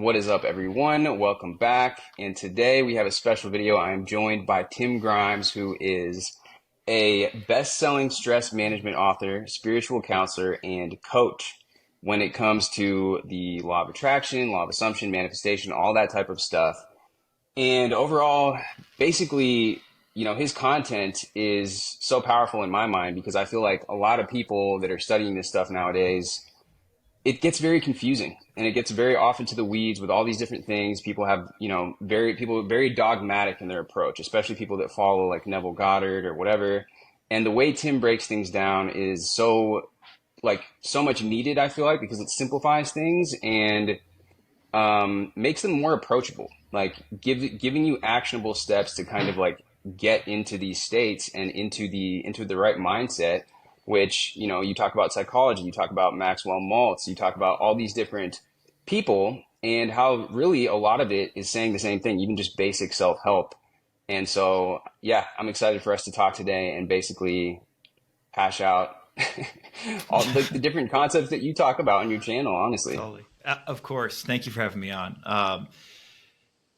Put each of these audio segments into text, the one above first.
What is up, everyone? Welcome back. And today we have a special video. I am joined by Tim Grimes, who is a best-selling stress management author, spiritual counselor, and coach when it comes to the law of attraction, law of assumption, manifestation, all that type of stuff. And overall, basically, his content is so powerful in my mind because I feel like a lot of people that are studying this stuff nowadays, it gets very confusing and it gets very off into the weeds with all these different things. People have, people very dogmatic in their approach, especially people that follow like Neville Goddard or whatever. And the way Tim breaks things down is so much needed, I feel like, because it simplifies things and makes them more approachable, like giving you actionable steps to kind of like get into these states and into the right mindset, which, you talk about psychology, you talk about Maxwell Maltz, you talk about all these different people and how really a lot of it is saying the same thing, even just basic self-help. And so, yeah, I'm excited for us to talk today and basically hash out all the different concepts that you talk about on your channel, honestly. Totally. Of course. Thank you for having me on. I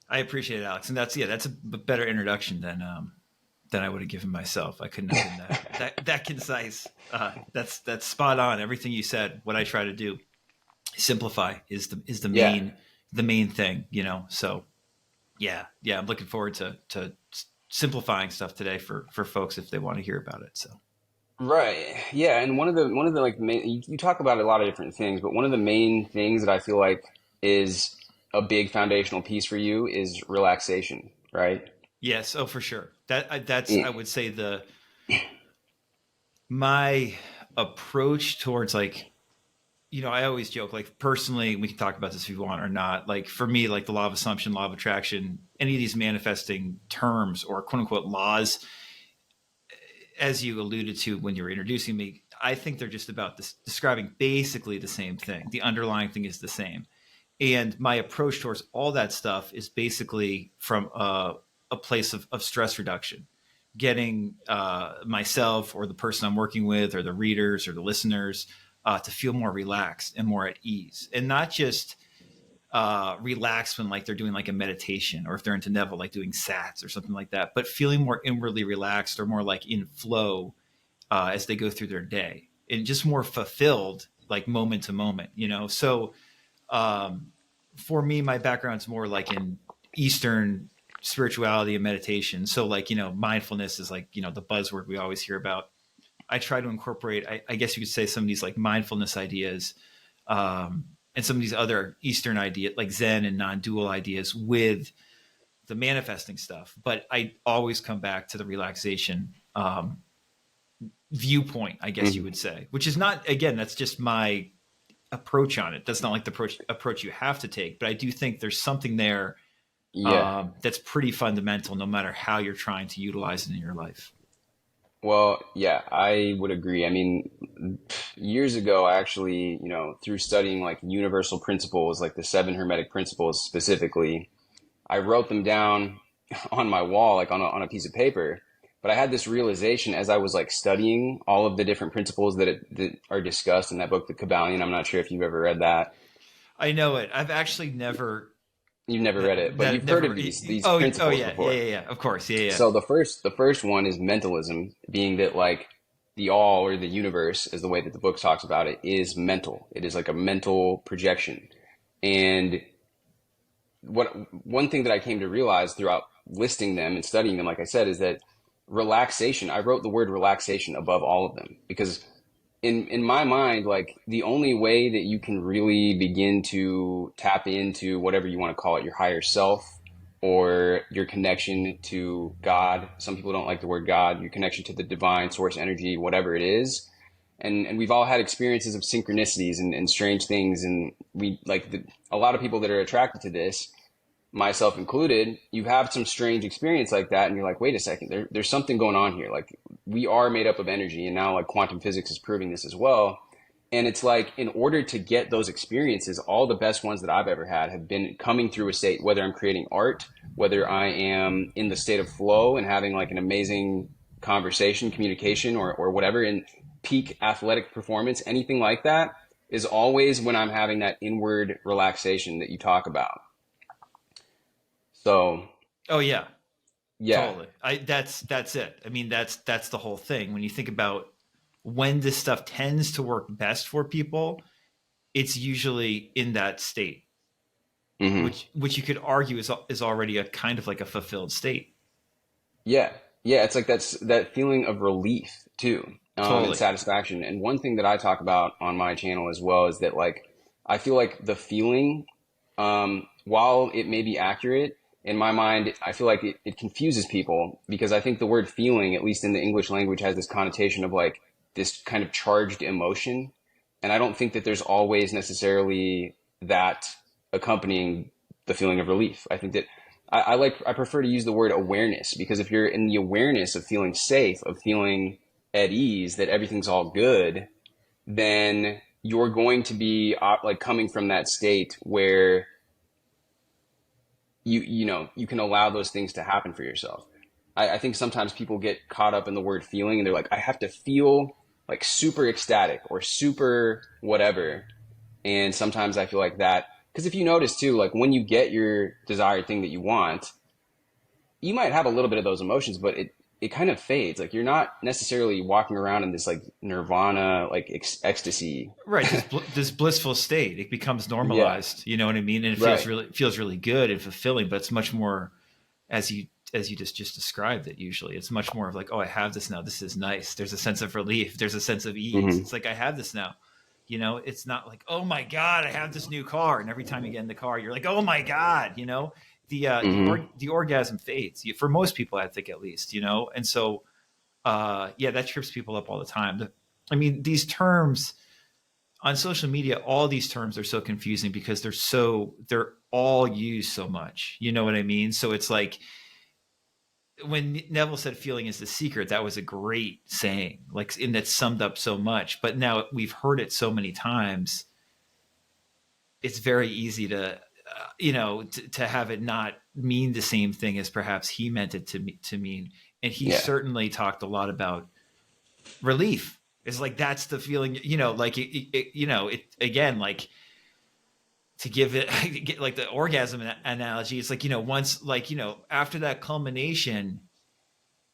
appreciate it, Alex. And that's a better introduction than I would have given myself. I couldn't have been that concise. That's spot on. Everything you said, what I try to do, simplify is the main thing, So yeah, I'm looking forward to simplifying stuff today for folks if they want to hear about it. So. Right. Yeah. And one of the like you talk about a lot of different things, but one of the main things that I feel like is a big foundational piece for you is relaxation, right? Yes. Oh, for sure. That's, Yeah. I would say my approach towards like, I always joke, like personally, we can talk about this if you want or not. Like for me, like the law of assumption, law of attraction, any of these manifesting terms or quote unquote laws, as you alluded to when you were introducing me, I think they're just about describing basically the same thing. The underlying thing is the same. And my approach towards all that stuff is basically from a place of stress reduction, getting myself or the person I'm working with or the readers or the listeners to feel more relaxed and more at ease, and not just relax when like they're doing like a meditation or if they're into Neville, like doing sats or something like that, but feeling more inwardly relaxed or more like in flow as they go through their day and just more fulfilled, like moment to moment, So for me, my background's more like in Eastern spirituality and meditation. So like, mindfulness is like, the buzzword we always hear about. I try to incorporate, I guess you could say some of these like mindfulness ideas, and some of these other Eastern ideas like Zen and non-dual ideas with the manifesting stuff. But I always come back to the relaxation viewpoint, I guess you would say, which is not, again, that's just my approach on it. That's not like the approach you have to take, but I do think there's something there Yeah. that's pretty fundamental no matter how you're trying to utilize it in your life. Well, yeah, I would agree. I mean, years ago, actually, through studying like universal principles, like the seven hermetic principles specifically, I wrote them down on my wall, like on a piece of paper. But I had this realization as I was like studying all of the different principles that are discussed in that book, The Kabbalion. I'm not sure if you've ever read that. I know it. I've actually never You've never read it, but that you've heard never. of these Oh principles yeah, yeah, before. yeah, yeah. Of course, yeah, yeah. So the first one is mentalism, being that like the all or the universe, is the way that the book talks about it, is mental. It is like a mental projection. And what one thing that I came to realize throughout listing them and studying them, like I said, is that relaxation, I wrote the word relaxation above all of them because in my mind, like the only way that you can really begin to tap into whatever you want to call it, your higher self or your connection to God. Some people don't like the word God, your connection to the divine source energy, whatever it is. And we've all had experiences of synchronicities and strange things. And we like a lot of people that are attracted to this, myself included, you have some strange experience like that and you're like, wait a second, there's something going on here. Like we are made up of energy, and now like quantum physics is proving this as well. And it's like, in order to get those experiences, all the best ones that I've ever had have been coming through a state, whether I'm creating art, whether I am in the state of flow and having like an amazing conversation, communication, or whatever, in peak athletic performance, anything like that. is always when I'm having that inward relaxation that you talk about. So, Oh yeah, yeah. totally. That's it. I mean, that's the whole thing. When you think about when this stuff tends to work best for people, it's usually in that state, Hmm. which you could argue is already a kind of like a fulfilled state. Yeah. Yeah. It's like that feeling of relief too, and Totally. satisfaction. And one thing that I talk about on my channel as well is that like, I feel like the feeling, while it may be accurate, in my mind, I feel like it confuses people because I think the word feeling, at least in the English language, has this connotation of like this kind of charged emotion. And I don't think that there's always necessarily that accompanying the feeling of relief. I think that I prefer to use the word awareness because if you're in the awareness of feeling safe, of feeling at ease, that everything's all good, then you're going to be like coming from that state where you can allow those things to happen for yourself. I think sometimes people get caught up in the word feeling and they're like, I have to feel like super ecstatic or super whatever. And sometimes I feel like that because if you notice too, like when you get your desired thing that you want, you might have a little bit of those emotions, but it kind of fades. Like you're not necessarily walking around in this like nirvana, like ecstasy. Right, this blissful state, it becomes Yeah, normalized. You know what I mean? And it right. feels really good and fulfilling. But it's much more as you just described it. Usually, it's much more of like, oh, I have this now. This is nice. There's a sense of relief. There's a sense of ease. Hmm. It's like I have this now. You know, it's not like, oh my god, I have this new car, and every time you get in the car, you're like, oh my god. You know, Hmm. the orgasm fades for most people, I think, at least. You know, and so yeah, that trips people up all the time. I mean, these terms on social media, all these terms are so confusing because they're all used so much. You know what I mean? So it's like when Neville said feeling is the secret, that was a great saying, like, and that summed up so much. But now we've heard it so many times, it's very easy to, to have it not mean the same thing as perhaps he meant it to mean. And he Yeah. certainly talked a lot about relief. It's like that's the feeling, like it again, like to give it get like the orgasm analogy. It's like once after that culmination,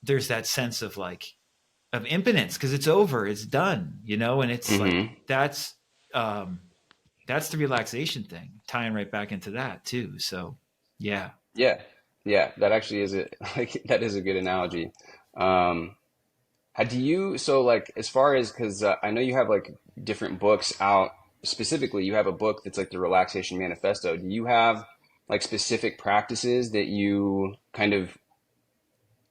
there's that sense of like of impotence because it's over, it's done, and it's like Hmm. um that's the relaxation thing, tying right back into that too. So yeah. Yeah. Yeah. That actually is a like that is a good analogy. Um, How do you, so like, as far as, because I know you have like different books out, specifically, you have a book that's like the Relaxation Manifesto. Do you have like specific practices that you kind of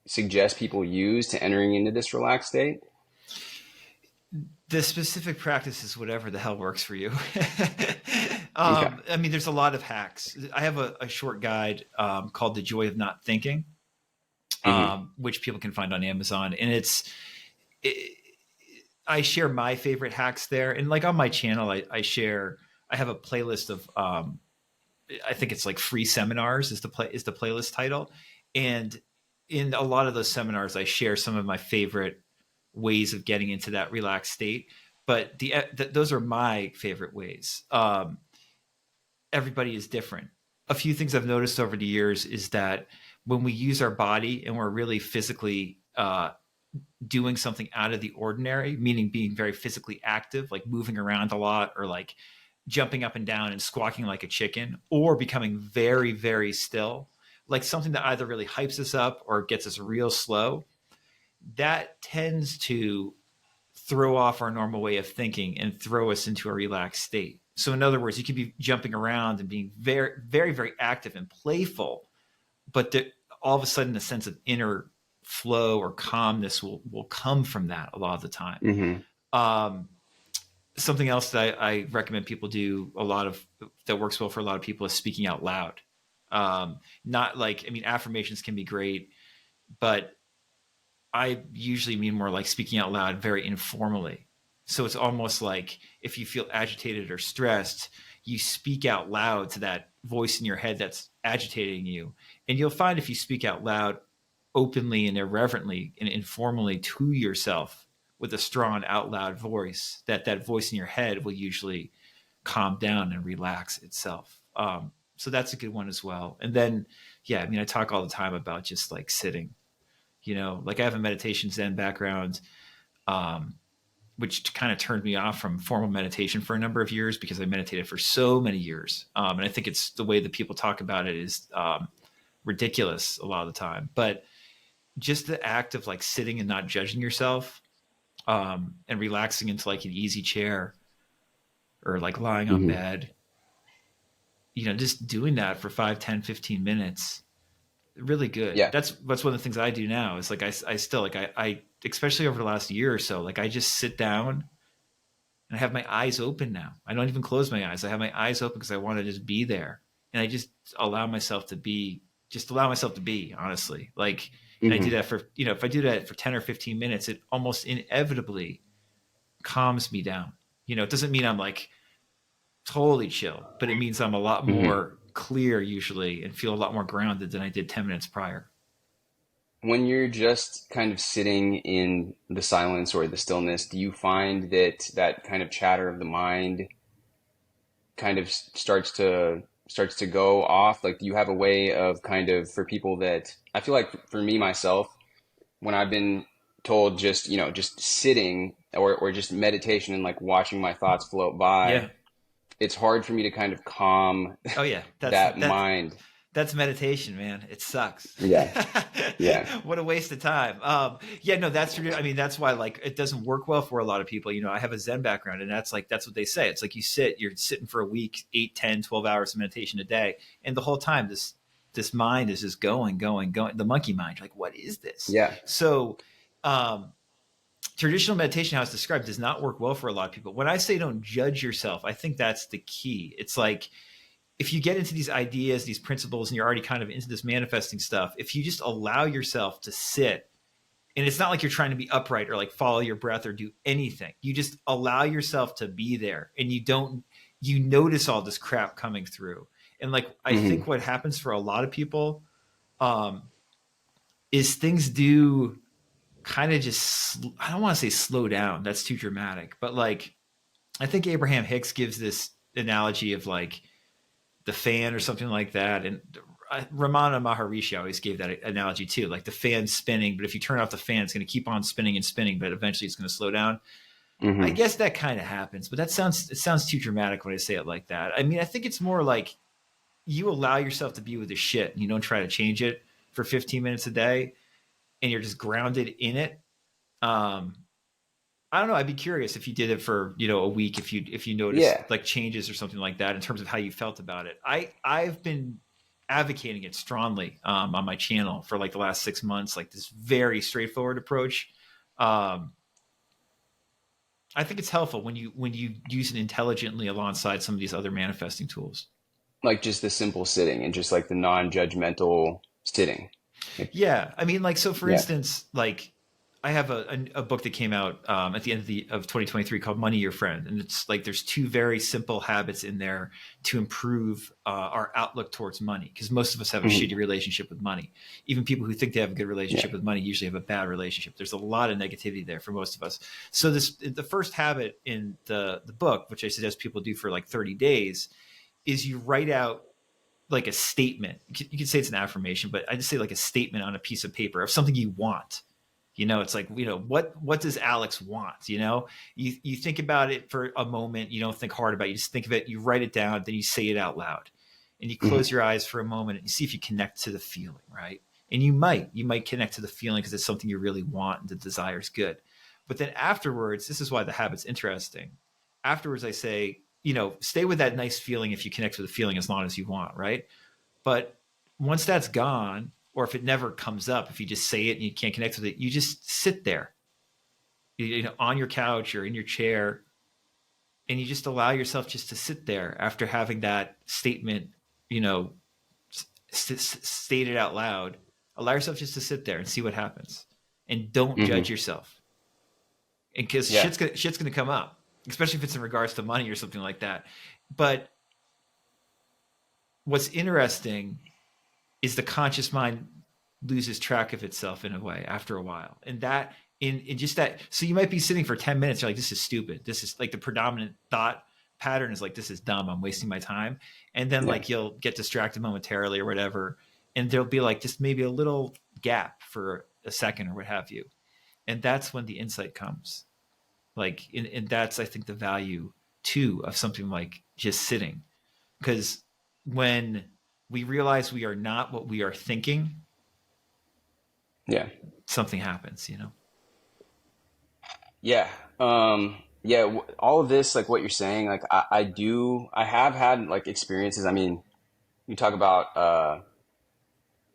suggest people use to entering into this relaxed state? The specific practice is whatever the hell works for you. Okay. I mean, there's a lot of hacks. I have a short guide called The Joy of Not Thinking, Hmm. which people can find on Amazon. And it, I share my favorite hacks there. And like on my channel, I have a playlist of, I think it's like free seminars is the playlist title. And in a lot of those seminars, I share some of my favorite ways of getting into that relaxed state. But those are my favorite ways. Everybody is different. A few things I've noticed over the years is that when we use our body and we're really physically doing something out of the ordinary, meaning being very physically active, like moving around a lot or like jumping up and down and squawking like a chicken, or becoming very, very still, like something that either really hypes us up or gets us real slow, that tends to throw off our normal way of thinking and throw us into a relaxed state. So, in other words, you can be jumping around and being very, very, very active and playful, but all of a sudden, a sense of inner flow or calmness will come from that a lot of the time. Hmm. Um, Something else that I recommend people do a lot of that works well for a lot of people is speaking out loud. Not like, I mean, affirmations can be great, but I usually mean more like speaking out loud very informally. So it's almost like if you feel agitated or stressed, you speak out loud to that voice in your head that's agitating you. And you'll find if you speak out loud openly and irreverently and informally to yourself with a strong out loud voice, that voice in your head will usually calm down and relax itself. So that's a good one as well. And then, yeah, I mean, I talk all the time about just like sitting, like I have a meditation Zen background, um, which kind of turned me off from formal meditation for a number of years because I meditated for so many years. And I think it's the way that people talk about it is ridiculous a lot of the time. But just the act of like sitting and not judging yourself, and relaxing into like an easy chair or like lying on Hmm. bed, just doing that for 5, 10, 15 minutes, really good. Yeah. That's one of the things I do now is like, I still like, I, especially over the last year or so, like I just sit down and I have my eyes open now. I don't even close my eyes. I have my eyes open because I want to just be there. And I just allow myself to be, honestly. Like, and I do Hmm. that for, if I do that for 10 or 15 minutes, it almost inevitably calms me down. It doesn't mean I'm like totally chill, but it means I'm a lot Hmm. more clear usually and feel a lot more grounded than I did 10 minutes prior. When you're just kind of sitting in the silence or the stillness, do you find that that kind of chatter of the mind kind of starts to go off? Like, do you have a way of kind of, for people that, I feel like for me myself, when I've been told just, just sitting or just meditation and like watching my thoughts float by, Yeah. it's hard for me to kind of calm Oh yeah. that mind. That's meditation, man. It sucks. Yeah. Yeah. What a waste of time. Yeah, no, I mean, that's why like it doesn't work well for a lot of people. I have a Zen background and that's what they say. It's like you're sitting for a week, 8, 10, 12 hours of meditation a day. And the whole time this mind is just going, going, going. The monkey mind. You're like, what is this? Yeah. So, um, traditional meditation, how it's described, does not work well for a lot of people. When I say don't judge yourself, I think that's the key. It's like, if you get into these ideas, these principles, and you're already kind of into this manifesting stuff, if you just allow yourself to sit, and it's not like you're trying to be upright or like follow your breath or do anything, you just allow yourself to be there, and you notice all this crap coming through. And like, I Hmm. think what happens for a lot of people, um, is things do kind of just, I don't want to say slow down. That's too dramatic. But like, I think Abraham Hicks gives this analogy of like, the fan or something like that. And Ramana Maharishi always gave that analogy too, like the fan spinning, but if you turn off the fan, it's going to keep on spinning and spinning, but eventually it's going to slow down. I Hmm. guess that kind of happens, but it sounds too dramatic when I say it like that. I mean, I think it's more like you allow yourself to be with the shit and you don't try to change it for 15 minutes a day and you're just grounded in it. Um, I don't know. I'd be curious if you did it for a week, if you noticed Yeah. like changes or something like that in terms of how you felt about it. I've been advocating it strongly, on my channel for like the last 6 months, like this very straightforward approach. Um, I think it's helpful when you use it intelligently alongside some of these other manifesting tools. Like just the simple sitting and just like the non-judgmental sitting. Like, Yeah, I mean, like, so for yeah. instance, like I have a book that came out, at the end of 2023 called Money Your Friend, and it's like there's two very simple habits in there to improve our outlook towards money because most of us have a Hmm. shitty relationship with money. Even people who think they have a good Yeah. relationship with money usually have a bad relationship. There's a lot of negativity there for most of us. So the first habit in the book, which I suggest people do for like 30 days, is you write out like a statement. You could say it's an affirmation, but I just say like a statement on a piece of paper of something you want. It's like, what does Alex want? You think about it for a moment. You don't think hard about it. You just think of it. You write it down. Then you say it out loud, and you close Hmm. your eyes for a moment and you see if you connect to the feeling, right? And you might connect to the feeling because it's something you really want and the desire is good. But then afterwards, this is why the habit's interesting. Afterwards, I say, stay with that nice feeling if you connect to the feeling as long as you want, right? But once that's gone, or if it never comes up, if you just say it and you can't connect with it, you just sit there, on your couch or in your chair, and you just allow yourself just to sit there after having that statement, you know, stated out loud. Allow yourself just to sit there and see what happens, and don't judge Hmm. yourself. And because Yeah. shit's gonna come up, especially if it's in regards to money or something like that. But what's interesting is the conscious mind loses track of itself in a way after a while. And that in just that, so you might be sitting for 10 minutes, you're like, this is stupid. This is like the predominant thought pattern is like, this is dumb, I'm wasting my time. And then Yeah. like you'll get distracted momentarily or whatever, and there'll be like just maybe a little gap for a second or what have you, and that's when the insight comes. Like, and that's, I think, the value too of something like just sitting, because when we realize we are not what we are thinking, Yeah. something happens, you know. Yeah. Yeah. All of this, like what you're saying, like I have had like experiences. I mean, you talk about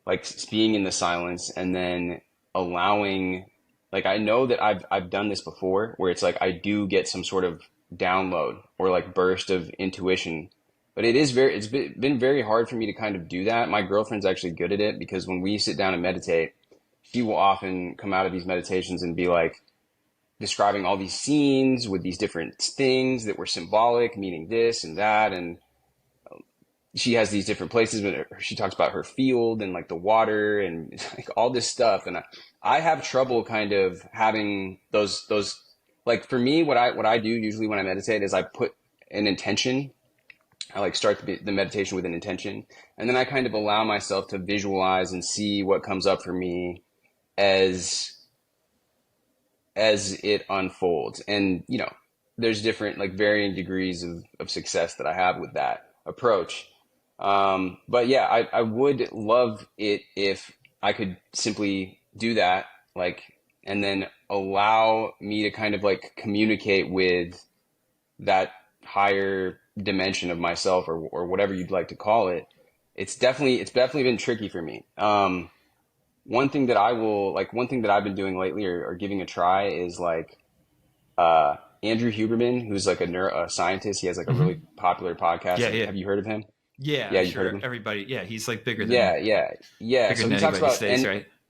like being in the silence and then allowing, like I know that I've done this before where it's like I do get some sort of download or like burst of intuition, but it's been very hard for me to kind of do that. My girlfriend's actually good at it because when we sit down and meditate, she will often come out of these meditations and be like describing all these scenes with these different things that were symbolic, meaning this and that, and she has these different places, but she talks about her field and like the water and like all this stuff. And I have trouble kind of having those, like for me, what I do usually when I meditate is I put an intention. I like start the meditation with an intention, and then I kind of allow myself to visualize and see what comes up for me as as it unfolds. And, you know, there's different, like varying degrees of success that I have with that approach. But yeah, I would love it if I could simply do that, like, and then allow me to kind of like communicate with that higher dimension of myself or whatever you'd like to call it. It's definitely been tricky for me. One thing that I've been doing lately or giving a try is like Andrew Huberman, who's like a scientist. He has like a really Mm-hmm. popular podcast. Yeah, yeah, Have you heard of him? yeah. Yeah, I'm you've heard of sure him. everybody. Yeah, he's like Yeah, yeah, yeah. bigger So than he talks anybody these about days,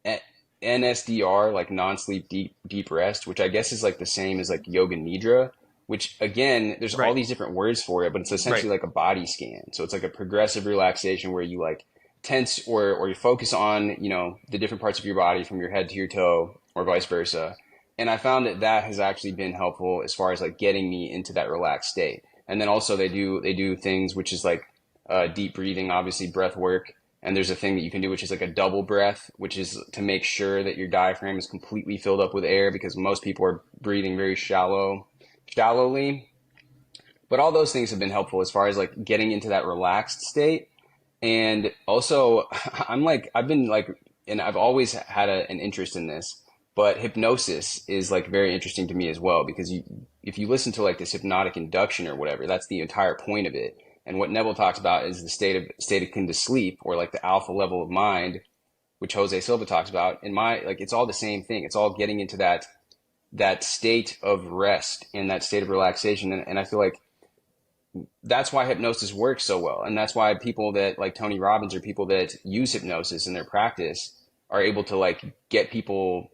right? NSDR, like non-sleep deep rest, which I guess is like the same as like yoga nidra. Which again, there's all Right, these different words for it, but it's right. essentially like a body scan. So it's like a progressive relaxation where you like tense or you focus on, you know, the different parts of your body from your head to your toe or vice versa. And I found that that has actually been helpful as far as like getting me into that relaxed state. And then also they do things which is like deep breathing, obviously breath work. And there's a thing that you can do which is like a double breath, which is to make sure that your diaphragm is completely filled up with air because most people are breathing very shallowly. But all those things have been helpful as far as like getting into that relaxed state. And also, I've been like, and I've always had an interest in this, but hypnosis is like very interesting to me as well because if you listen to like this hypnotic induction or whatever, that's the entire point of it. And what Neville talks about is the state akin to sleep or like the alpha level of mind, which Jose Silva talks about. In my like, it's all the same thing. It's all getting into that state of rest and that state of relaxation. And I feel like that's why hypnosis works so well. And that's why people that like Tony Robbins or people that use hypnosis in their practice are able to like get people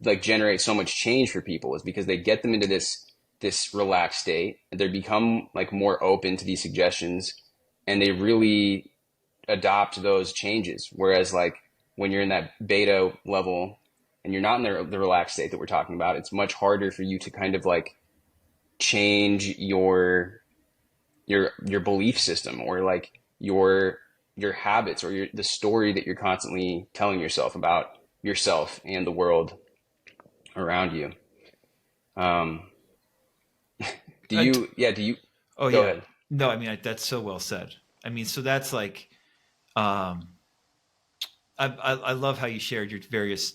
like generate so much change for people is because they get them into this relaxed state. They become like more open to these suggestions and they really adopt those changes. Whereas like when you're in that beta level and you're not in the relaxed state that we're talking about, it's much harder for you to kind of like change your belief system or like your habits or the story that you're constantly telling yourself about yourself and the world around you. Um, Uh, do you oh go yeah. ahead? No, I mean that's so well said. I mean, so that's like, um, I love how you shared your various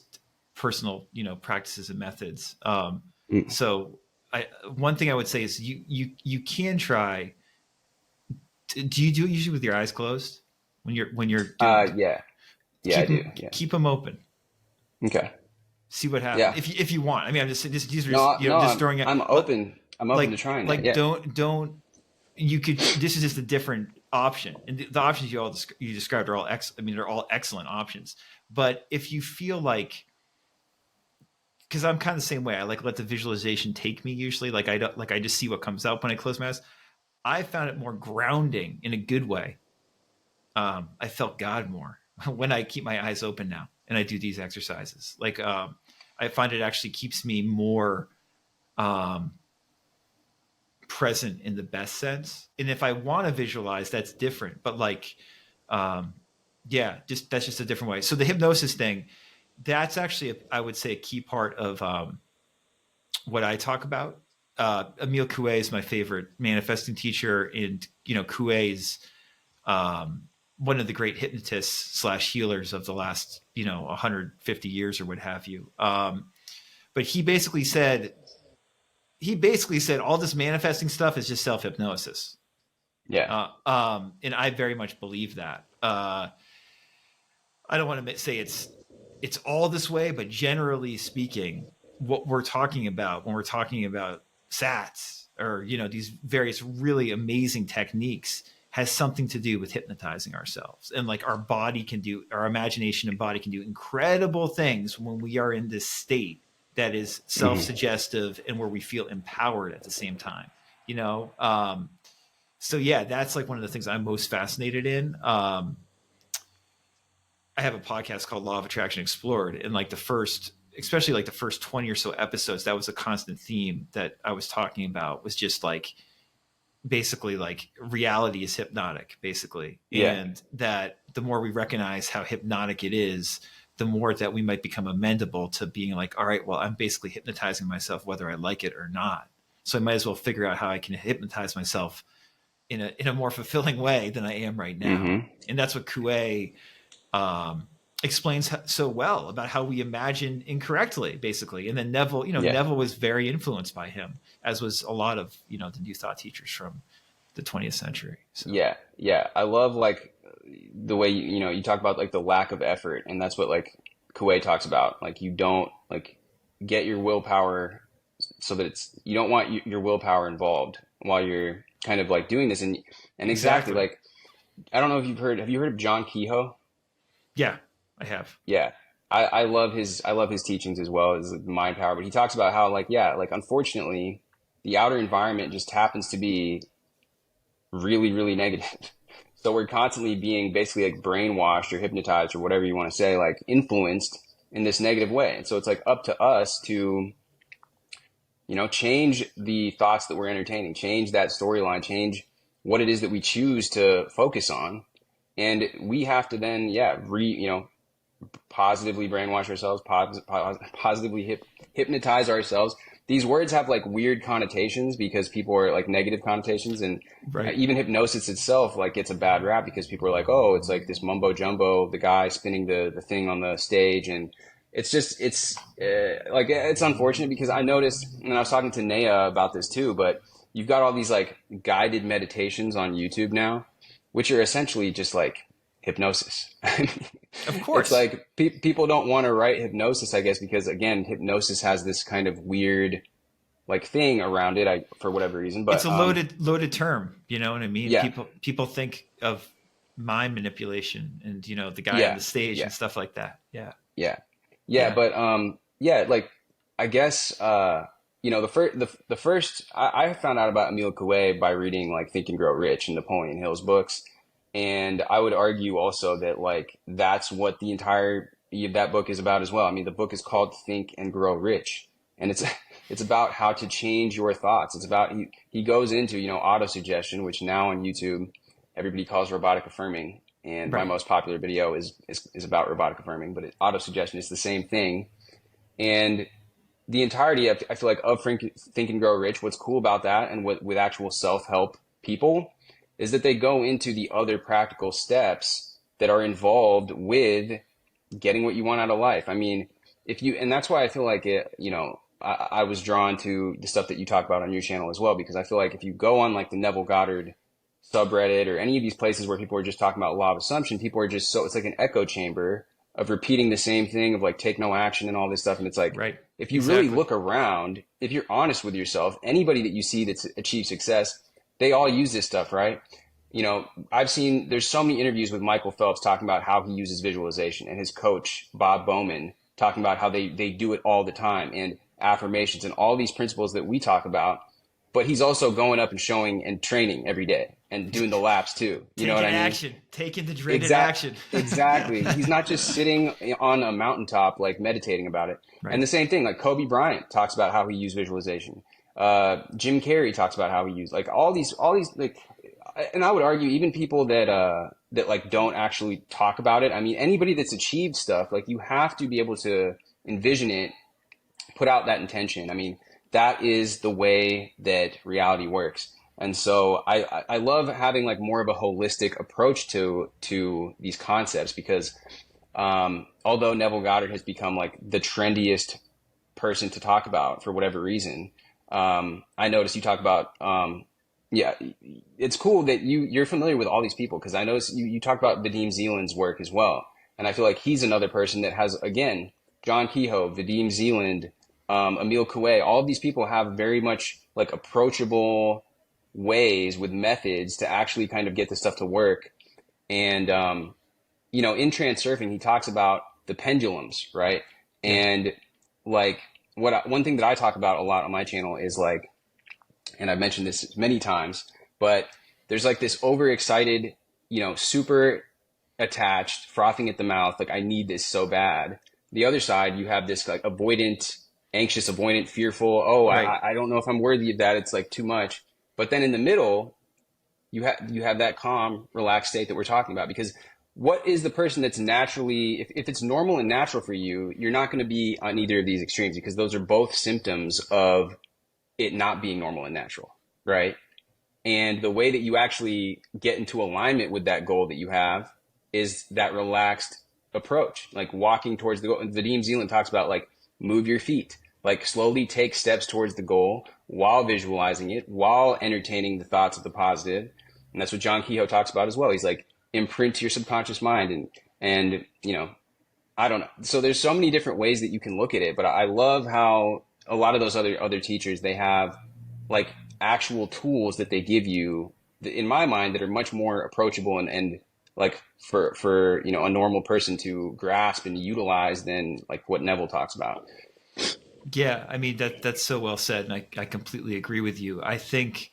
personal, you know, practices and methods. Mm. So I one thing I would say is you can try. Do you do it usually with your eyes closed when you're doing? Yeah, yeah, I do. Yeah. Keep them open. Okay. See what happens Yeah. if you want. I mean, I'm just these are No, just, you know, just I'm throwing it I'm open. I'm open to trying that. like Yeah. don't you could, this is just a different option, and the options you described are all I mean, they're all excellent options. But if you feel like, because I'm kind of the same way, I like let the visualization take me usually. Like I don't, like I just see what comes up when I close my eyes. I found it more grounding in a good way. I felt God more when I keep my eyes open now and I do these exercises. Like I find it actually keeps me more um, present in the best sense. And if I want to visualize, that's different. But like, yeah, just that's just a different way. So the hypnosis thing, that's actually, I would say, a key part of what I talk about. Emile Coué is my favorite manifesting teacher, and Coué is one of the great hypnotists slash healers of the last 150 years or what have you. But he basically said all this manifesting stuff is just self hypnosis. Yeah. And I very much believe that. I don't want to say it's all this way, but generally speaking, what we're talking about when we're talking about SATs or these various really amazing techniques has something to do with hypnotizing ourselves. And like our imagination and body can do incredible things when we are in this state that is self-suggestive and where we feel empowered at the same time. So yeah, that's like one of the things I'm most fascinated in. I have a podcast called Law of Attraction Explored, and like especially like the first 20 or so episodes, that was a constant theme that I was talking about, was just like basically like reality is hypnotic, basically. Yeah. And that the more we recognize how hypnotic it is, the more that we might become amenable to being like, all right, well, I'm basically hypnotizing myself whether I like it or not. So I might as well figure out how I can hypnotize myself in a more fulfilling way than I am right now. And that's what Coué explains so well about how we imagine incorrectly, basically. And then Neville, Neville was very influenced by him, as was a lot of, the New Thought teachers from the 20th century. So. Yeah. Yeah. I love like the way, you talk about like the lack of effort, and that's what like Coué talks about. Like you don't like get your willpower so that you don't want your willpower involved while you're kind of like doing this. And exactly like, I don't know if have you heard of John Kehoe? Yeah, I have. Yeah. I love his teachings as well as mind power, but he talks about how like, yeah, like unfortunately the outer environment just happens to be really, really negative. So we're constantly being basically like brainwashed or hypnotized or whatever you want to say, like influenced in this negative way. And so it's like up to us to, change the thoughts that we're entertaining, change that storyline, change what it is that we choose to focus on. And we have to then, positively brainwash ourselves, positively hypnotize ourselves. These words have like weird connotations because people are like negative connotations, and even hypnosis itself like gets a bad rap because people are like, oh, it's like this mumbo jumbo, the guy spinning the thing on the stage. And it's just, it's unfortunate because I noticed, and I was talking to Naya about this too, but you've got all these like guided meditations on YouTube now, which are essentially just like hypnosis. Of course. It's like people don't want to write hypnosis, I guess, because again, hypnosis has this kind of weird like thing around it, for whatever reason. But it's a loaded term. You know what I mean? Yeah. People think of mind manipulation and the guy on the stage and stuff like that. Yeah. But like I guess the first I found out about Emile Coué by reading like Think and Grow Rich and Napoleon Hill's books. And I would argue also that like that's what the entire that book is about as well. I mean, the book is called Think and Grow Rich, and it's about how to change your thoughts. It's about he goes into autosuggestion, which now on YouTube everybody calls robotic affirming, and my most popular video is about robotic affirming, but autosuggestion is the same thing. And the entirety of, I feel like, of Think and Grow Rich, what's cool about that, and with actual self-help people, is that they go into the other practical steps that are involved with getting what you want out of life. I mean, and that's why I feel like I was drawn to the stuff that you talk about on your channel as well, because I feel like if you go on like the Neville Goddard subreddit or any of these places where people are just talking about law of assumption, people are just it's like an echo chamber of repeating the same thing of like take no action and all this stuff. And it's like, if you really look around, if you're honest with yourself, anybody that you see that's achieved success, they all use this stuff, right? There's so many interviews with Michael Phelps talking about how he uses visualization, and his coach, Bob Bowman, talking about how they do it all the time, and affirmations and all these principles that we talk about. But he's also going up and showing and training every day and doing the laps too. You know what I mean? Taking the dreaded action. Exactly. He's not just sitting on a mountaintop, like meditating about it. And the same thing, like Kobe Bryant talks about how he used visualization. Jim Carrey talks about how he used like all these like, and I would argue even people that like don't actually talk about it. I mean, anybody that's achieved stuff, like you have to be able to envision it, put out that intention. I mean, that is the way that reality works. And so I love having like more of a holistic approach to these concepts because although Neville Goddard has become like the trendiest person to talk about for whatever reason, I noticed you talk about yeah, it's cool that you're familiar with all these people because I noticed you talk about Vadim Zeland's work as well, and I feel like he's another person that has again John Kehoe, Vadim Zeland, Emil Coué, all of these people have very much like approachable ways with methods to actually kind of get this stuff to work. And in transurfing, he talks about the pendulums, right? Yeah. And like one thing that I talk about a lot on my channel is like, and I've mentioned this many times, but there's like this overexcited, super attached, frothing at the mouth, like I need this so bad. The other side, you have this like avoidant, anxious, avoidant, fearful. Oh, Right. I don't know if I'm worthy of that. It's like too much. But then in the middle, you have that calm, relaxed state that we're talking about. Because what is the person that's naturally, if it's normal and natural for you, you're not going to be on either of these extremes because those are both symptoms of it not being normal and natural, right? And the way that you actually get into alignment with that goal that you have is that relaxed approach, like walking towards the goal. And Vadim Zeland talks about like move your feet, like slowly take steps towards the goal while visualizing it, while entertaining the thoughts of the positive. And that's what John Kehoe talks about as well. He's like imprint your subconscious mind and I don't know. So there's so many different ways that you can look at it, but I love how a lot of those other teachers they have like actual tools that they give you in my mind that are much more approachable and like for a normal person to grasp and utilize than like what Neville talks about. Yeah, I mean that's so well said, and I completely agree with you. I think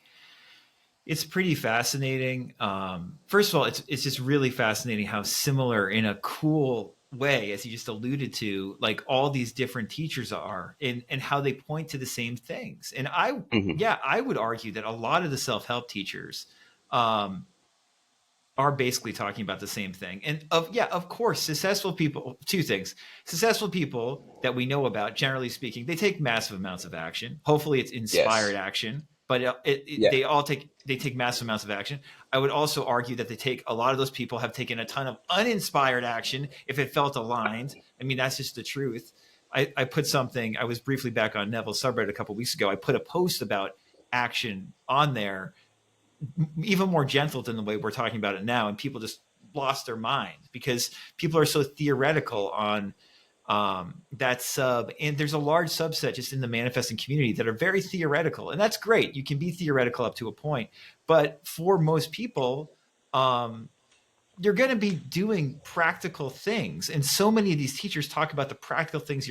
it's pretty fascinating. First of all, it's just really fascinating how similar in a cool way, as you just alluded to, like all these different teachers are, and how they point to the same things. And Hmm. yeah, I would argue that a lot of the self help teachers, um, are basically talking about the same thing. And of course, successful people, two things. Successful people that we know about, generally speaking, they take massive amounts of action. Hopefully it's inspired Yes. action, but Yeah. they take massive amounts of action. I would also argue that a lot of those people have taken a ton of uninspired action if it felt aligned. I mean, that's just the truth. I put something, I was briefly back on Neville's subreddit a couple of weeks ago. I put a post about action on there, even more gentle than the way we're talking about it now, and people just lost their mind because people are so theoretical on that sub, and there's a large subset just in the manifesting community that are very theoretical, and that's great. You can be theoretical up to a point, but for most people, um, you're going to be doing practical things, and so many of these teachers talk about the practical things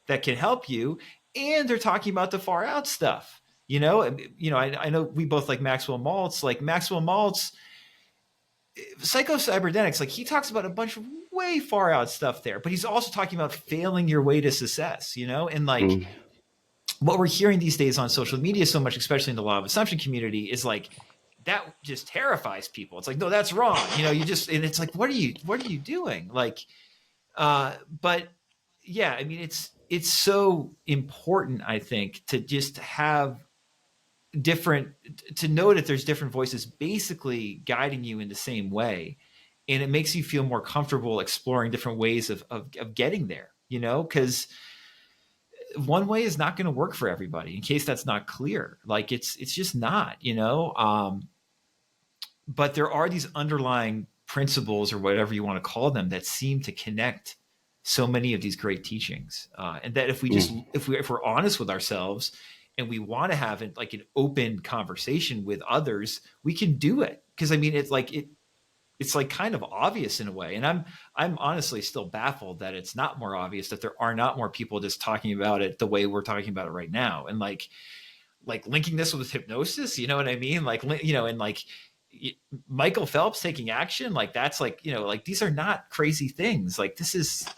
that can help you, and they're talking about the far out stuff. I know we both like Maxwell Maltz. Like Maxwell Maltz, psycho cybernetics, like he talks about a bunch of way far out stuff there, but he's also talking about failing your way to success. And like Mm. what we're hearing these days on social media so much, especially in the law of assumption community, is like that just terrifies people. It's like, no, that's wrong. And it's like, what are you doing? Like, but yeah, I mean, it's so important, I think, to just have different, to know that there's different voices basically guiding you in the same way, and it makes you feel more comfortable exploring different ways of getting there, because one way is not going to work for everybody, in case that's not clear. Like it's just not, but there are these underlying principles, or whatever you want to call them, that seem to connect so many of these great teachings, and that Mm. if we're honest with ourselves, and we want to have like an open conversation with others, we can do it. Because I mean, it's like kind of obvious in a way, and I'm honestly still baffled that it's not more obvious, that there are not more people just talking about it the way we're talking about it right now, and like linking this with hypnosis. You know what I mean? Like, and like Michael Phelps taking action, like that's like, like these are not crazy things. Like this is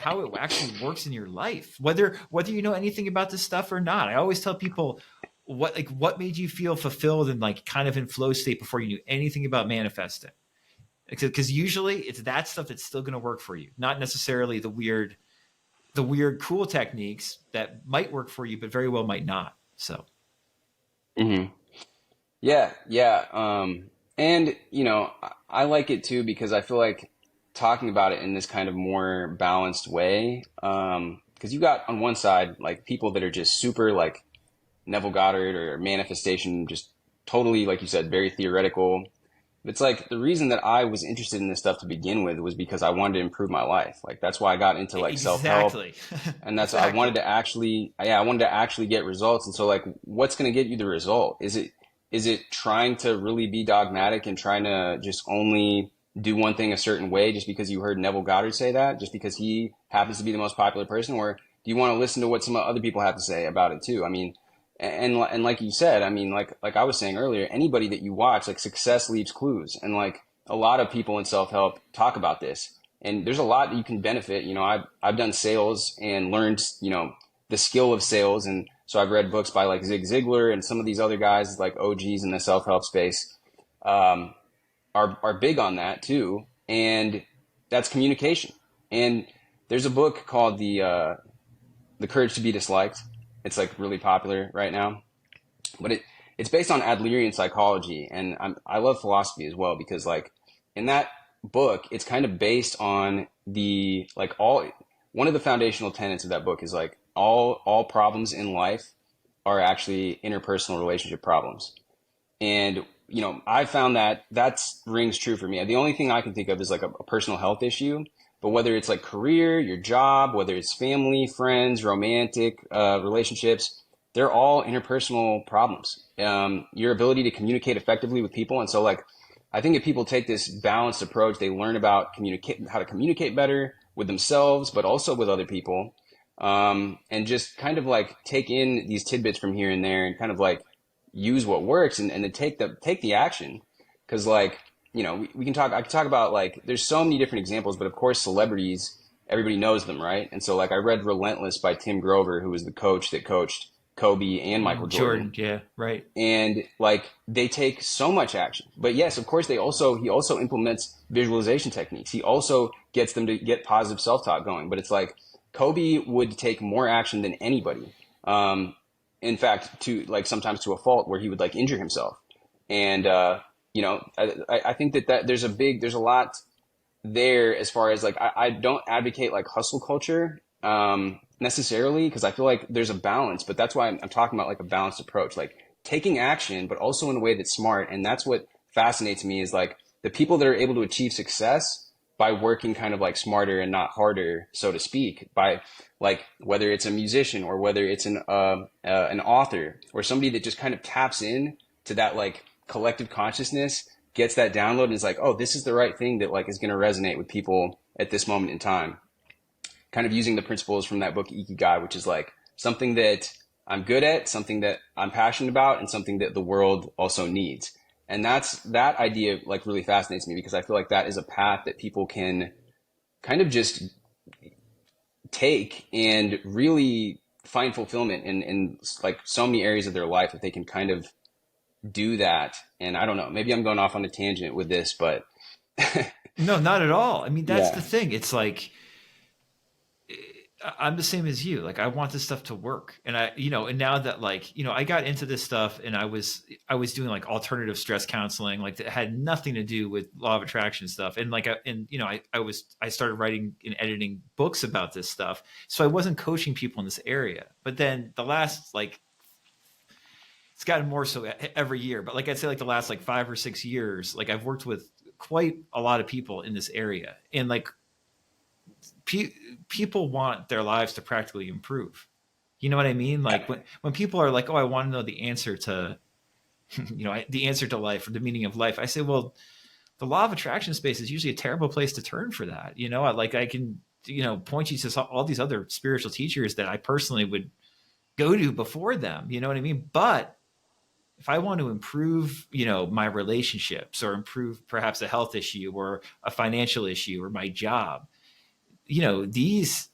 how it actually works in your life, whether you know anything about this stuff or not. I always tell people, what made you feel fulfilled and like kind of in flow state before you knew anything about manifesting? Because usually it's that stuff that's still going to work for you, not necessarily the weird cool techniques that might work for you but very well might not. So Hmm. Yeah, yeah. And I like it too because I feel like talking about it in this kind of more balanced way. Because you got on one side like people that are just super like Neville Goddard or manifestation, just totally, like you said, very theoretical. It's like the reason that I was interested in this stuff to begin with was because I wanted to improve my life. Like that's why I got into like self-help, exactly. and that's I wanted Exactly. to actually, yeah, I wanted to actually get results. And so like what's going to get you the result? Is it trying to really be dogmatic and trying to just only do one thing a certain way just because you heard Neville Goddard say that, just because he happens to be the most popular person, or do you want to listen to what some other people have to say about it too? I mean, and like you said, I mean, like I was saying earlier, anybody that you watch, like success leaves clues, and like a lot of people in self help talk about this, and there's a lot that you can benefit. I've done sales and learned the skill of sales, and so I've read books by like Zig Ziglar and some of these other guys like OGs in the self help space, um, are big on that too, and that's communication. And there's a book called the Courage to Be Disliked. It's like really popular right now, but it's based on Adlerian psychology, and I love philosophy as well because like in that book, it's kind of based on the like all one of the foundational tenets of that book is like all problems in life are actually interpersonal relationship problems. And I found that rings true for me. The only thing I can think of is like a personal health issue, but whether it's like career, your job, whether it's family, friends, romantic relationships, they're all interpersonal problems. Your ability to communicate effectively with people, and so like I think if people take this balanced approach, they learn about communicate how to communicate better with themselves, but also with other people, and just kind of like take in these tidbits from here and there, and kind of like use what works and then take the action. Because like we can talk I can talk about like there's so many different examples, but of course celebrities, everybody knows them, right? And so like I read Relentless by Tim Grover, who was the coach that coached Kobe and Michael Jordan. Jordan, yeah, right. And like they take so much action, but yes, of course he also implements visualization techniques. He also gets them to get positive self-talk going, but it's like Kobe would take more action than anybody. In fact, to like sometimes to a fault where he would like injure himself. And I think that there's a lot there as far as like I don't advocate like hustle culture necessarily, because I feel like there's a balance, but that's why I'm talking about like a balanced approach, like taking action but also in a way that's smart. And that's what fascinates me is like the people that are able to achieve success by working kind of like smarter and not harder, so to speak, by like whether it's a musician or whether it's an author or somebody that just kind of taps in to that like collective consciousness, gets that download and is like, oh, this is the right thing that like is going to resonate with people at this moment in time. Kind of using the principles from that book Ikigai, which is like something that I'm good at, something that I'm passionate about, and something that the world also needs. And that idea like really fascinates me because I feel like that is a path that people can kind of just take and really find fulfillment in like so many areas of their life if they can kind of do that. And I don't know, maybe I'm going off on a tangent with this, but No, not at all. I mean, that's the yeah. thing. It's like I'm the same as you. Like I want this stuff to work. And and now that like, I got into this stuff and I was doing like alternative stress counseling, like that had nothing to do with law of attraction stuff. And like, I started writing and editing books about this stuff. So I wasn't coaching people in this area. But then the last, like, it's gotten more so every year, but like I'd say like the last like 5 or 6 years, like I've worked with quite a lot of people in this area. And like, pe- people want their lives to practically improve. You know what I mean? Like when people are like, "Oh, I want to know the answer to, the answer to life or the meaning of life," I say, "Well, the law of attraction space is usually a terrible place to turn for that." Like I can, point you to all these other spiritual teachers that I personally would go to before them. You know what I mean? But if I want to improve, my relationships or improve perhaps a health issue or a financial issue or my job, these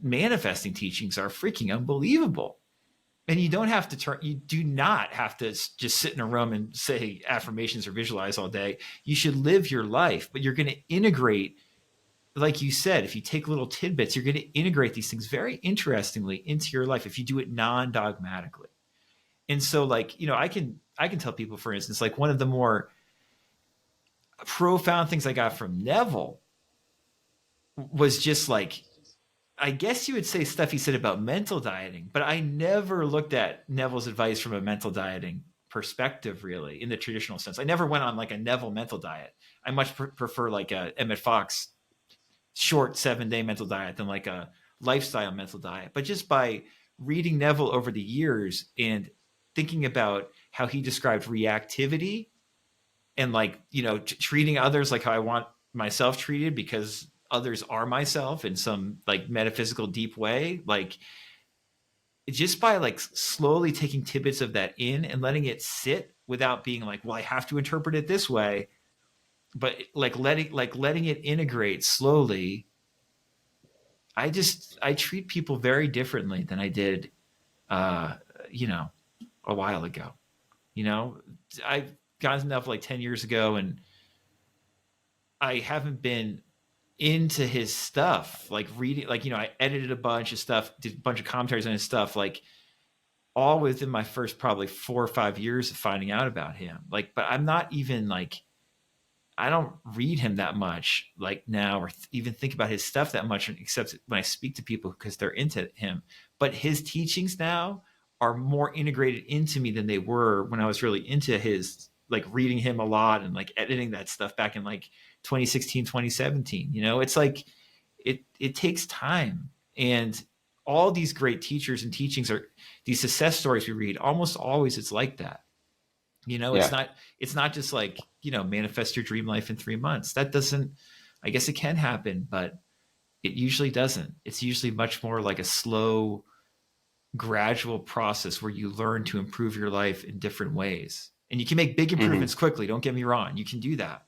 manifesting teachings are freaking unbelievable. And you don't have to turn, you do not have to just sit in a room and say affirmations or visualize all day. You should live your life, but you're going to integrate, like you said, if you take little tidbits, you're going to integrate these things very interestingly into your life if you do it non-dogmatically. And so, like, I can tell people, for instance, like one of the more profound things I got from Neville was just like, I guess you would say stuff he said about mental dieting, but I never looked at Neville's advice from a mental dieting perspective, really, in the traditional sense. I never went on like a Neville mental diet. I much prefer like a Emmett Fox short 7-day mental diet than like a lifestyle mental diet. But just by reading Neville over the years and thinking about how he described reactivity and like, treating others like how I want myself treated because others are myself in some like metaphysical deep way, like just by like slowly taking tidbits of that in and letting it sit without being like, well, I have to interpret it this way, but letting it integrate slowly. I treat people very differently than I did uh a while ago. I got enough like 10 years ago, and I haven't been into his stuff, like reading, like, I edited a bunch of stuff, did a bunch of commentaries on his stuff, like all within my first probably 4 or 5 years of finding out about him. Like, but I'm not even like, I don't read him that much like now, or even think about his stuff that much, except when I speak to people because they're into him. But his teachings now are more integrated into me than they were when I was really into his, like reading him a lot and like editing that stuff back in like 2016, 2017. It's like it takes time. And all these great teachers and teachings are these success stories we read. Almost always it's like that. Yeah. It's not just like, manifest your dream life in 3 months. That doesn't, I guess it can happen, but it usually doesn't. It's usually much more like a slow, gradual process where you learn to improve your life in different ways. And you can make big Hmm. improvements quickly. Don't get me wrong. You can do that.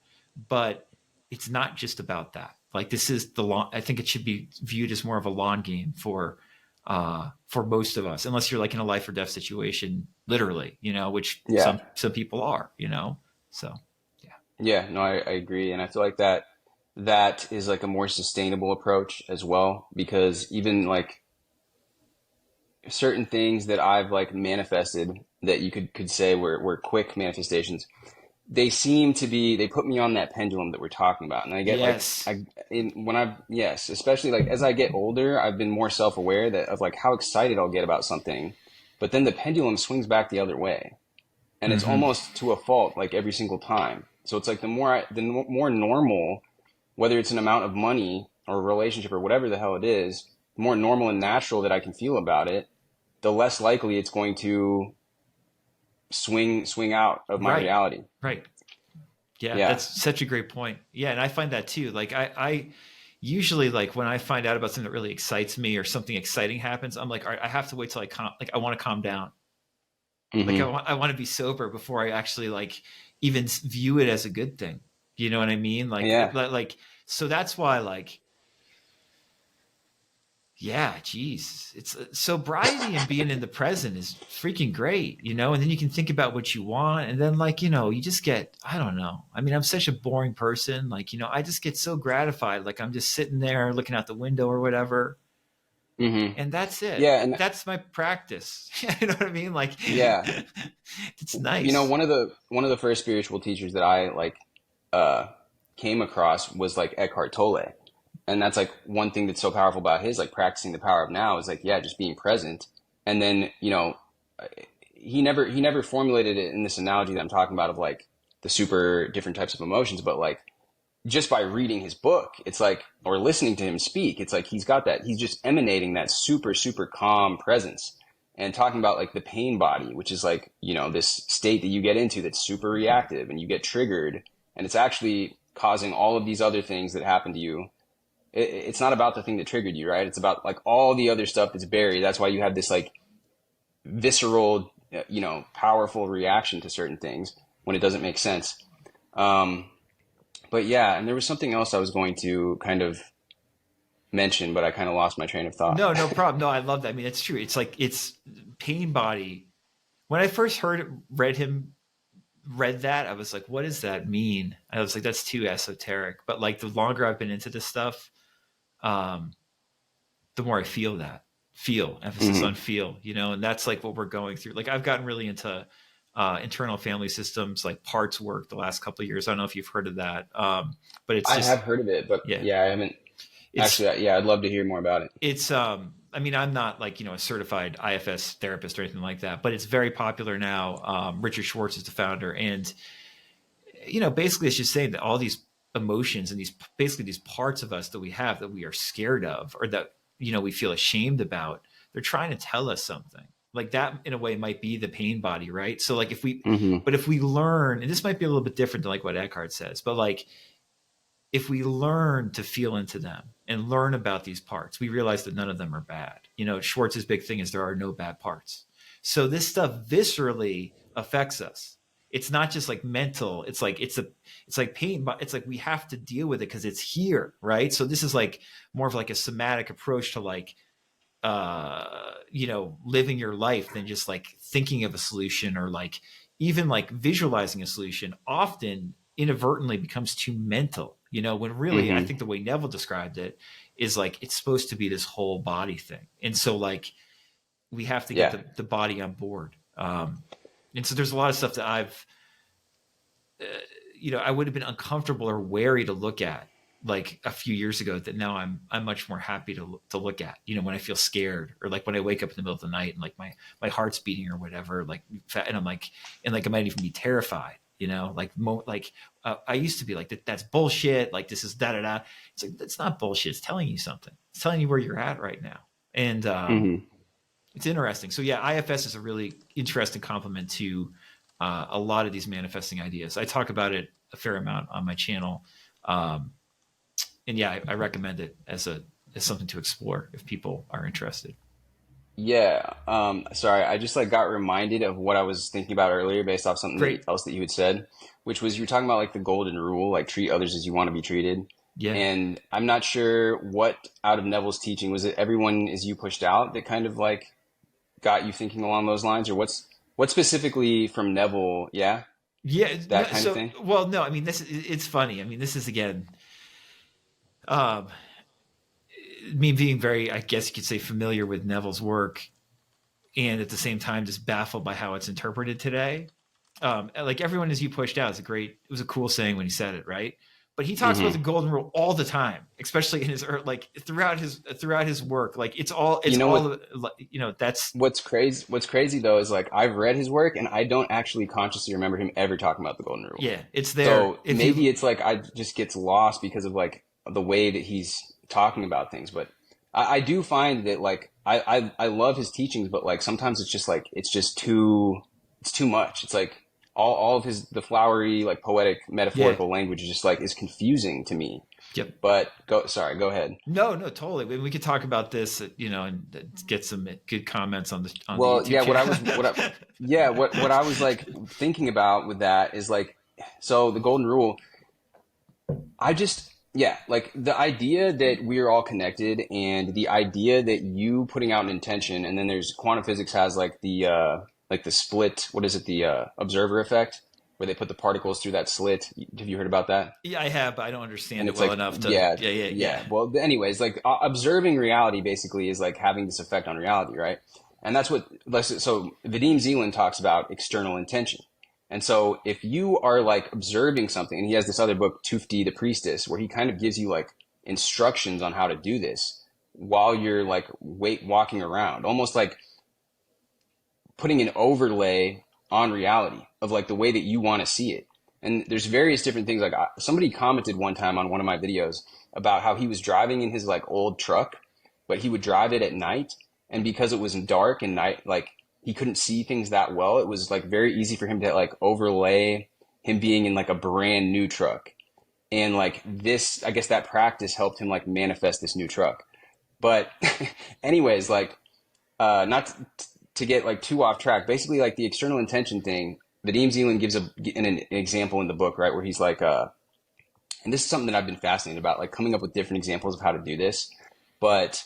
But it's not just about that. Like this is the long, I think it should be viewed as more of a long game for most of us, unless you're like in a life or death situation, literally, which Yeah. some people are, so yeah. Yeah. No, I agree. And I feel like that is like a more sustainable approach as well, because even like certain things that I've like manifested that you could say were quick manifestations, they put me on that pendulum that we're talking about. And I get like, Yes. yes, especially like as I get older, I've been more self-aware that of like how excited I'll get about something, but then the pendulum swings back the other way, and it's Mm-hmm. almost to a fault like every single time. So it's like the more normal, whether it's an amount of money or a relationship or whatever the hell it is, the more normal and natural that I can feel about it, the less likely it's going to swing out of my Right. reality. Right. Yeah, Yeah. that's such a great point. Yeah, and I find that too. Like I usually, like when I find out about something that really excites me or something exciting happens, I'm like, all right, I have to wait till I want to calm down. Like Hmm. I want to be sober before I actually like even view it as a good thing. You know what I mean? Yeah. So that's why, like, yeah, geez, it's sobriety and being in the present is freaking great, and then you can think about what you want, and then like, you just get, I don't know. I mean, I'm such a boring person. Like, I just get so gratified. Like I'm just sitting there looking out the window or whatever, Hmm. and that's it. Yeah. And That's my practice. You know what I mean? Like, yeah, it's you know, nice. one of the first spiritual teachers that I like uh came across was like Eckhart Tolle. And that's like one thing that's so powerful about his like practicing the power of now is like, yeah, just being present. And then, he never formulated it in this analogy that I'm talking about of like the super different types of emotions, but like just by reading his book, it's like, or listening to him speak, it's like he's just emanating that super, super calm presence and talking about like the pain body, which is like, this state that you get into that's super reactive and you get triggered and it's actually causing all of these other things that happen to you. It's not about the thing that triggered you, right? It's about like all the other stuff that's buried. That's why you have this like visceral, powerful reaction to certain things when it doesn't make sense. Um, but yeah, and there was something else I was going to kind of mention, but I kind of lost my train of thought. No, no problem. No, I love that. I mean, it's true. It's like it's pain body. When I first read that, I was like, what does that mean? I was like, that's too esoteric. But like the longer I've been into this stuff, um, the more I feel that emphasis on Hmm. feel, and that's like what we're going through. Like I've gotten really into internal family systems, like parts work the last couple of years. I don't know if you've heard of that. But it's I just, have heard of it, but yeah, yeah, I haven't it's, actually. Yeah, I'd love to hear more about it. I mean, I'm not like, a certified IFS therapist or anything like that, but it's very popular now. Richard Schwartz is the founder. And, basically it's just saying that all these emotions and basically these parts of us that we have that we are scared of or that, we feel ashamed about, they're trying to tell us something like that in a way might be the pain body. Right. So like Hmm. but if we learn, and this might be a little bit different than like what Eckhart says, but like, if we learn to feel into them and learn about these parts, we realize that none of them are bad. Schwartz's big thing is there are no bad parts. So this stuff viscerally affects us. It's not just like mental. It's like it's like pain, but it's like we have to deal with it because it's here, right? So this is like more of like a somatic approach to like living your life than just like thinking of a solution or like even like visualizing a solution often inadvertently becomes too mental, when really I Hmm. think the way Neville described it is like it's supposed to be this whole body thing. And so like we have to get Yeah. the body on board. And so there's a lot of stuff that I would have been uncomfortable or wary to look at like a few years ago that now I'm much more happy to look at, when I feel scared or like when I wake up in the middle of the night and like my heart's beating or whatever, like, and I'm like, and like I might even be terrified, I used to be like, that's bullshit. Like this is da da da. It's like, that's not bullshit. It's telling you something. It's telling you where you're at right now. And, Hmm. it's interesting. So yeah, IFS is a really interesting complement to a lot of these manifesting ideas. I talk about it a fair amount on my channel, um, and yeah, I recommend it as something to explore if people are interested. Yeah. Sorry, I just like got reminded of what I was thinking about earlier based off something Great. else that you had said, which was you were talking about like the golden rule, like treat others as you want to be treated. Yeah. And I'm not sure what out of Neville's teaching was it everyone is you pushed out that kind of like got you thinking along those lines, or what specifically from Neville? Yeah, Yeah. No, that kind of so thing. well, no, I mean it's funny. I mean this is again, um, me being very, I guess you could say, familiar with Neville's work, and at the same time just baffled by how it's interpreted today. Like everyone is you pushed out is it was a cool saying when he said it, right? But he talks about the Hmm. golden rule all the time, especially in his like throughout his work. Like it's You know all what? that's What's crazy though is like I've read his work and I don't actually consciously remember him ever talking about the golden rule. yeah, it's there. So If maybe you it's like I just gets lost because of like the way that he's talking about things. But I do find that like I love his teachings, but like sometimes it's just like it's too much. It's like all of his the flowery like poetic yeah, metaphorical language is just like is confusing to me. yep. But go ahead. No, no, totally. We could talk about this, and get some good comments on the Well, YouTube yeah, channel. what I was like thinking about with that is like so the golden rule I just, yeah, like the idea that we're all connected and the idea that you putting out an intention and then there's quantum physics has like the split, what is it, the observer effect where they put the particles through that slit. Have you heard about that? Yeah, I have, but I don't understand And it it's well like, enough to. yeah, Yeah, yeah, yeah, yeah. Well, anyways, like observing reality basically is like having this effect on reality, right? And that's what, so Vadim Zeland talks about external intention. And so if you are like observing something, and he has this other book, Tufti the Priestess, where he kind of gives you like instructions on how to do this while you're like walking around, almost like putting an overlay on reality of like the way that you want to see it. And there's various different things. Like somebody commented one time on one of my videos about how he was driving in his like old truck, but he would drive it at night. And because it was dark and night, like he couldn't see things that well, it was like very easy for him to like overlay him being in like a brand new truck. And like this, I guess that practice helped him like manifest this new truck. But anyways, like not to get like too off track. Basically, like the external intention thing, Vadim Zeland gives an example in the book, right, where he's like, and this is something that I've been fascinated about, like coming up with different examples of how to do this. but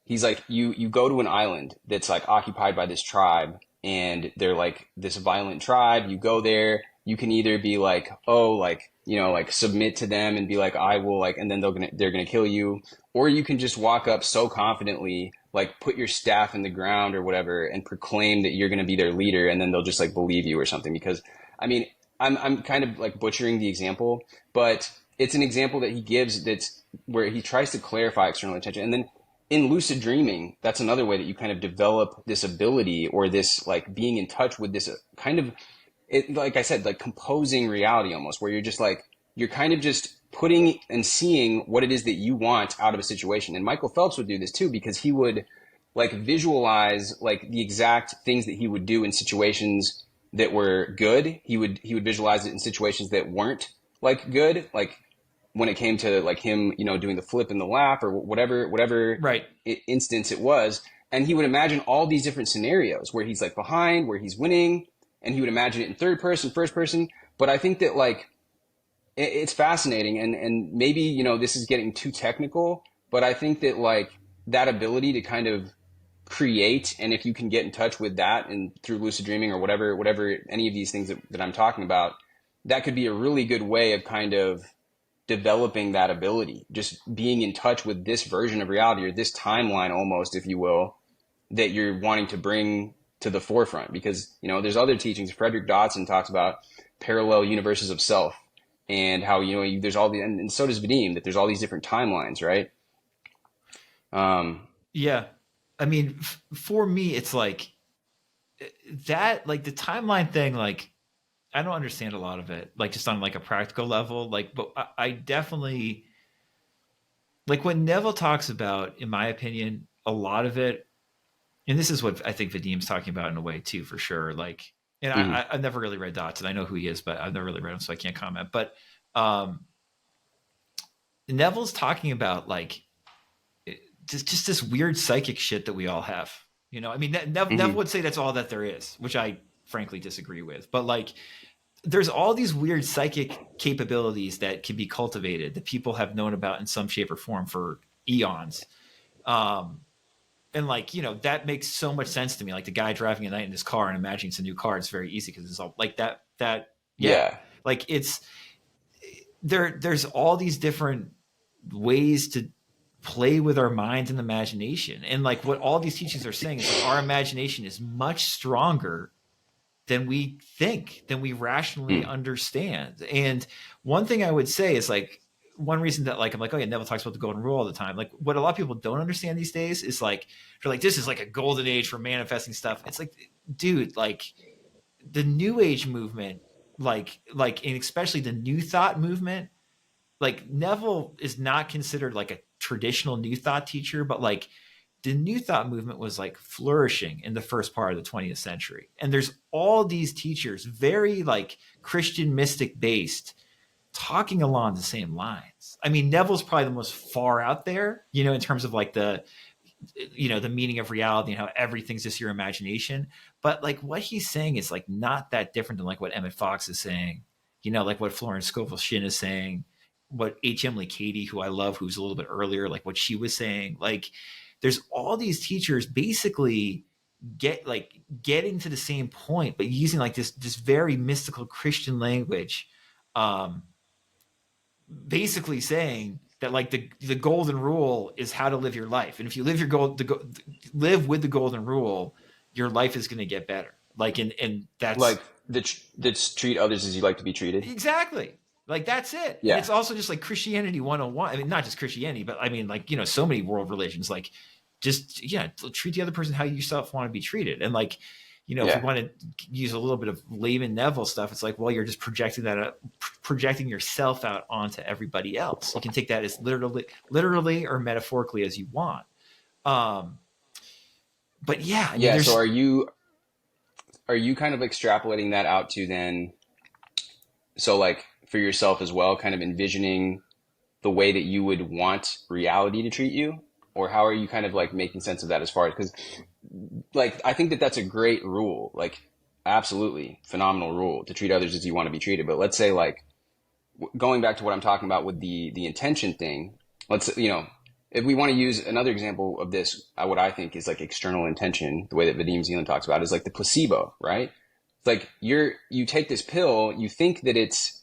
he's like, you go to an island that's like occupied by this tribe, and they're like this violent tribe. You go there, you can either be like, oh, like, like submit to them and be like, I will, like, and then they're gonna kill you, or you can just walk up so confidently, like put your staff in the ground or whatever, and proclaim that you're gonna be their leader, and then they'll just like believe you or something. Because I mean, I'm kind of like butchering the example, but it's an example that he gives that's where he tries to clarify external intention. And then in lucid dreaming, that's another way that you kind of develop this ability, or this like being in touch with this kind of, it, like I said, like composing reality almost, where you're just like, you're kind of just putting and seeing what it is that you want out of a situation. And Michael Phelps would do this too, because he would like visualize like the exact things that he would do in situations that were good. He would visualize it in situations that weren't like good, like when it came to like him, doing the flip in the lap or whatever Right. instance it was. And he would imagine all these different scenarios where he's like behind, where he's winning, and he would imagine it in third person, first person. But I think that like it's fascinating, and maybe, this is getting too technical, but I think that like that ability to kind of create, and if you can get in touch with that and through lucid dreaming or whatever any of these things that I'm talking about, that could be a really good way of kind of developing that ability, just being in touch with this version of reality, or this timeline almost, if you will, that you're wanting to bring to the forefront. Because, there's other teachings. Frederick Dodson talks about parallel universes of self, and how, there's all the, and so does Vadim, that there's all these different timelines, right? Yeah. I mean, for me, it's like that, like the timeline thing, like I don't understand a lot of it, like just on like a practical level. Like, but I definitely like when Neville talks about, in my opinion, a lot of it, and this is what I think Vadim's talking about in a way too, for sure. Like, and Mhm. I've never really read Dots, and I know who he is, but I've never really read him, so I can't comment. But um, Neville's talking about like just this weird psychic shit that we all have. I mean, Neville Mhm. would say that's all that there is, which I frankly disagree with. But like, there's all these weird psychic capabilities that can be cultivated that people have known about in some shape or form for eons. Um, and like, that makes so much sense to me. Like the guy driving at night in his car and imagining it's a new car, it's very easy because it's all like yeah. Yeah. Like it's there's all these different ways to play with our minds and imagination. And like what all these teachings are saying is like our imagination is much stronger than we think, than we rationally Hmm. understand. And one thing I would say is like, one reason that like I'm like, oh yeah, Neville talks about the golden rule all the time. Like what a lot of people don't understand these days is like they're like, this is like a golden age for manifesting stuff. It's like, dude, like the new age movement, and especially the new thought movement, like Neville is not considered like a traditional new thought teacher, but like the new thought movement was like flourishing in the first part of the 20th century. And there's all these teachers, very like Christian mystic based, talking along the same lines. I mean, Neville's probably the most far out there, in terms of like the meaning of reality and how everything's just your imagination. But like what he's saying is like not that different than like what Emmett Fox is saying, like what Florence Scovel Shin is saying, what H. Emily Cady, who I love, who's a little bit earlier, like what she was saying. Like there's all these teachers basically getting to the same point, but using like this very mystical Christian language, um, basically saying that like the golden rule is how to live your life, and if you live live with the golden rule, your life is going to get better. Like and that's Like that treat others as you like to be treated. exactly, like that's it. And Yeah. it's also just like Christianity 101. I mean, not just Christianity, but I mean, like, so many world religions, like just, yeah, treat the other person how you yourself want to be treated. And like, if we Yeah. want to use a little bit of Laban Neville stuff, it's like, well, you're just projecting yourself out onto everybody else. You can take that as literally or metaphorically as you want. Um, but yeah, I mean, Yeah. So there's are you kind of extrapolating that out to then, so like for yourself as well, kind of envisioning the way that you would want reality to treat you? Or how are you kind of like making sense of that, as far as, because like I think that that's a great rule, like absolutely phenomenal rule, to treat others as you want to be treated. But let's say like going back to what I'm talking about with the intention thing, let's, if we want to use another example of this, what I think is like external intention, the way that Vadim Zeland talks about is like the placebo, right? It's like you take this pill, you think that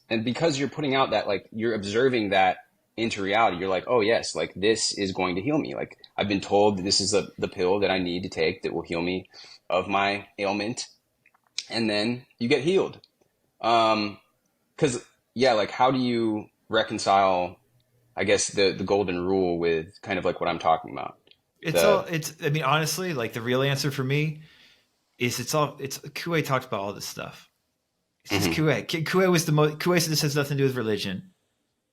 and because you're putting out that, like, you're observing that into reality, you're like, oh yes, like this is going to heal me. Like I've been told that this is the pill that I need to take that will heal me of my ailment. And then you get healed. Cause yeah, like how do you reconcile, I guess, the golden rule with kind of like what I'm talking about? The I mean, honestly, like the real answer for me is it's Kuei talked about all this stuff. It's just Mhm. Kuei was the most, Kuei said this has nothing to do with religion.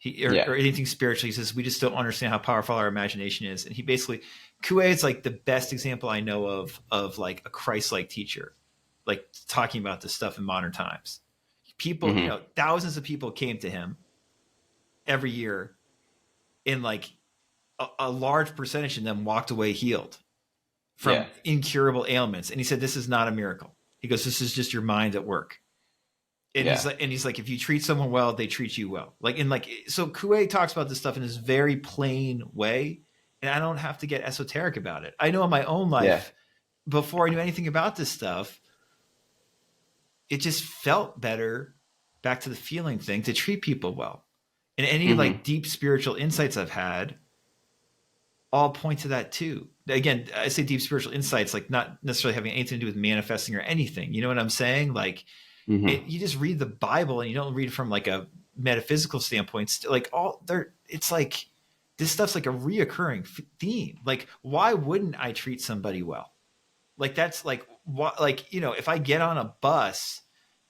Yeah. Or anything spiritual. He says, we just don't understand how powerful our imagination is. And he basically, Kuei is like the best example I know of like a Christ-like teacher, like talking about this stuff in modern times. People, Hmm. thousands of people came to him every year, and like a large percentage of them walked away healed Yeah. from incurable ailments. And he said, this is not a miracle. He goes, this is just your mind at work. Yeah. And he's like, if you treat someone well, they treat you well. Like, and like, so Kuei talks about this stuff in this very plain way, and I don't have to get esoteric about it. I know in my own Yeah. life, before I knew anything about this stuff, it just felt better, back to the feeling thing, to treat people well. And any Hmm. like deep spiritual insights I've had all point to that too. Again, I say deep spiritual insights, like not necessarily having anything to do with manifesting or anything. You know what I'm saying? Like, Hmm. you just read the Bible and you don't read it from like a metaphysical standpoint. Like all there, it's like this stuff's like a reoccurring theme. Like, why wouldn't I treat somebody well? Like that's like what, like, if I get on a bus,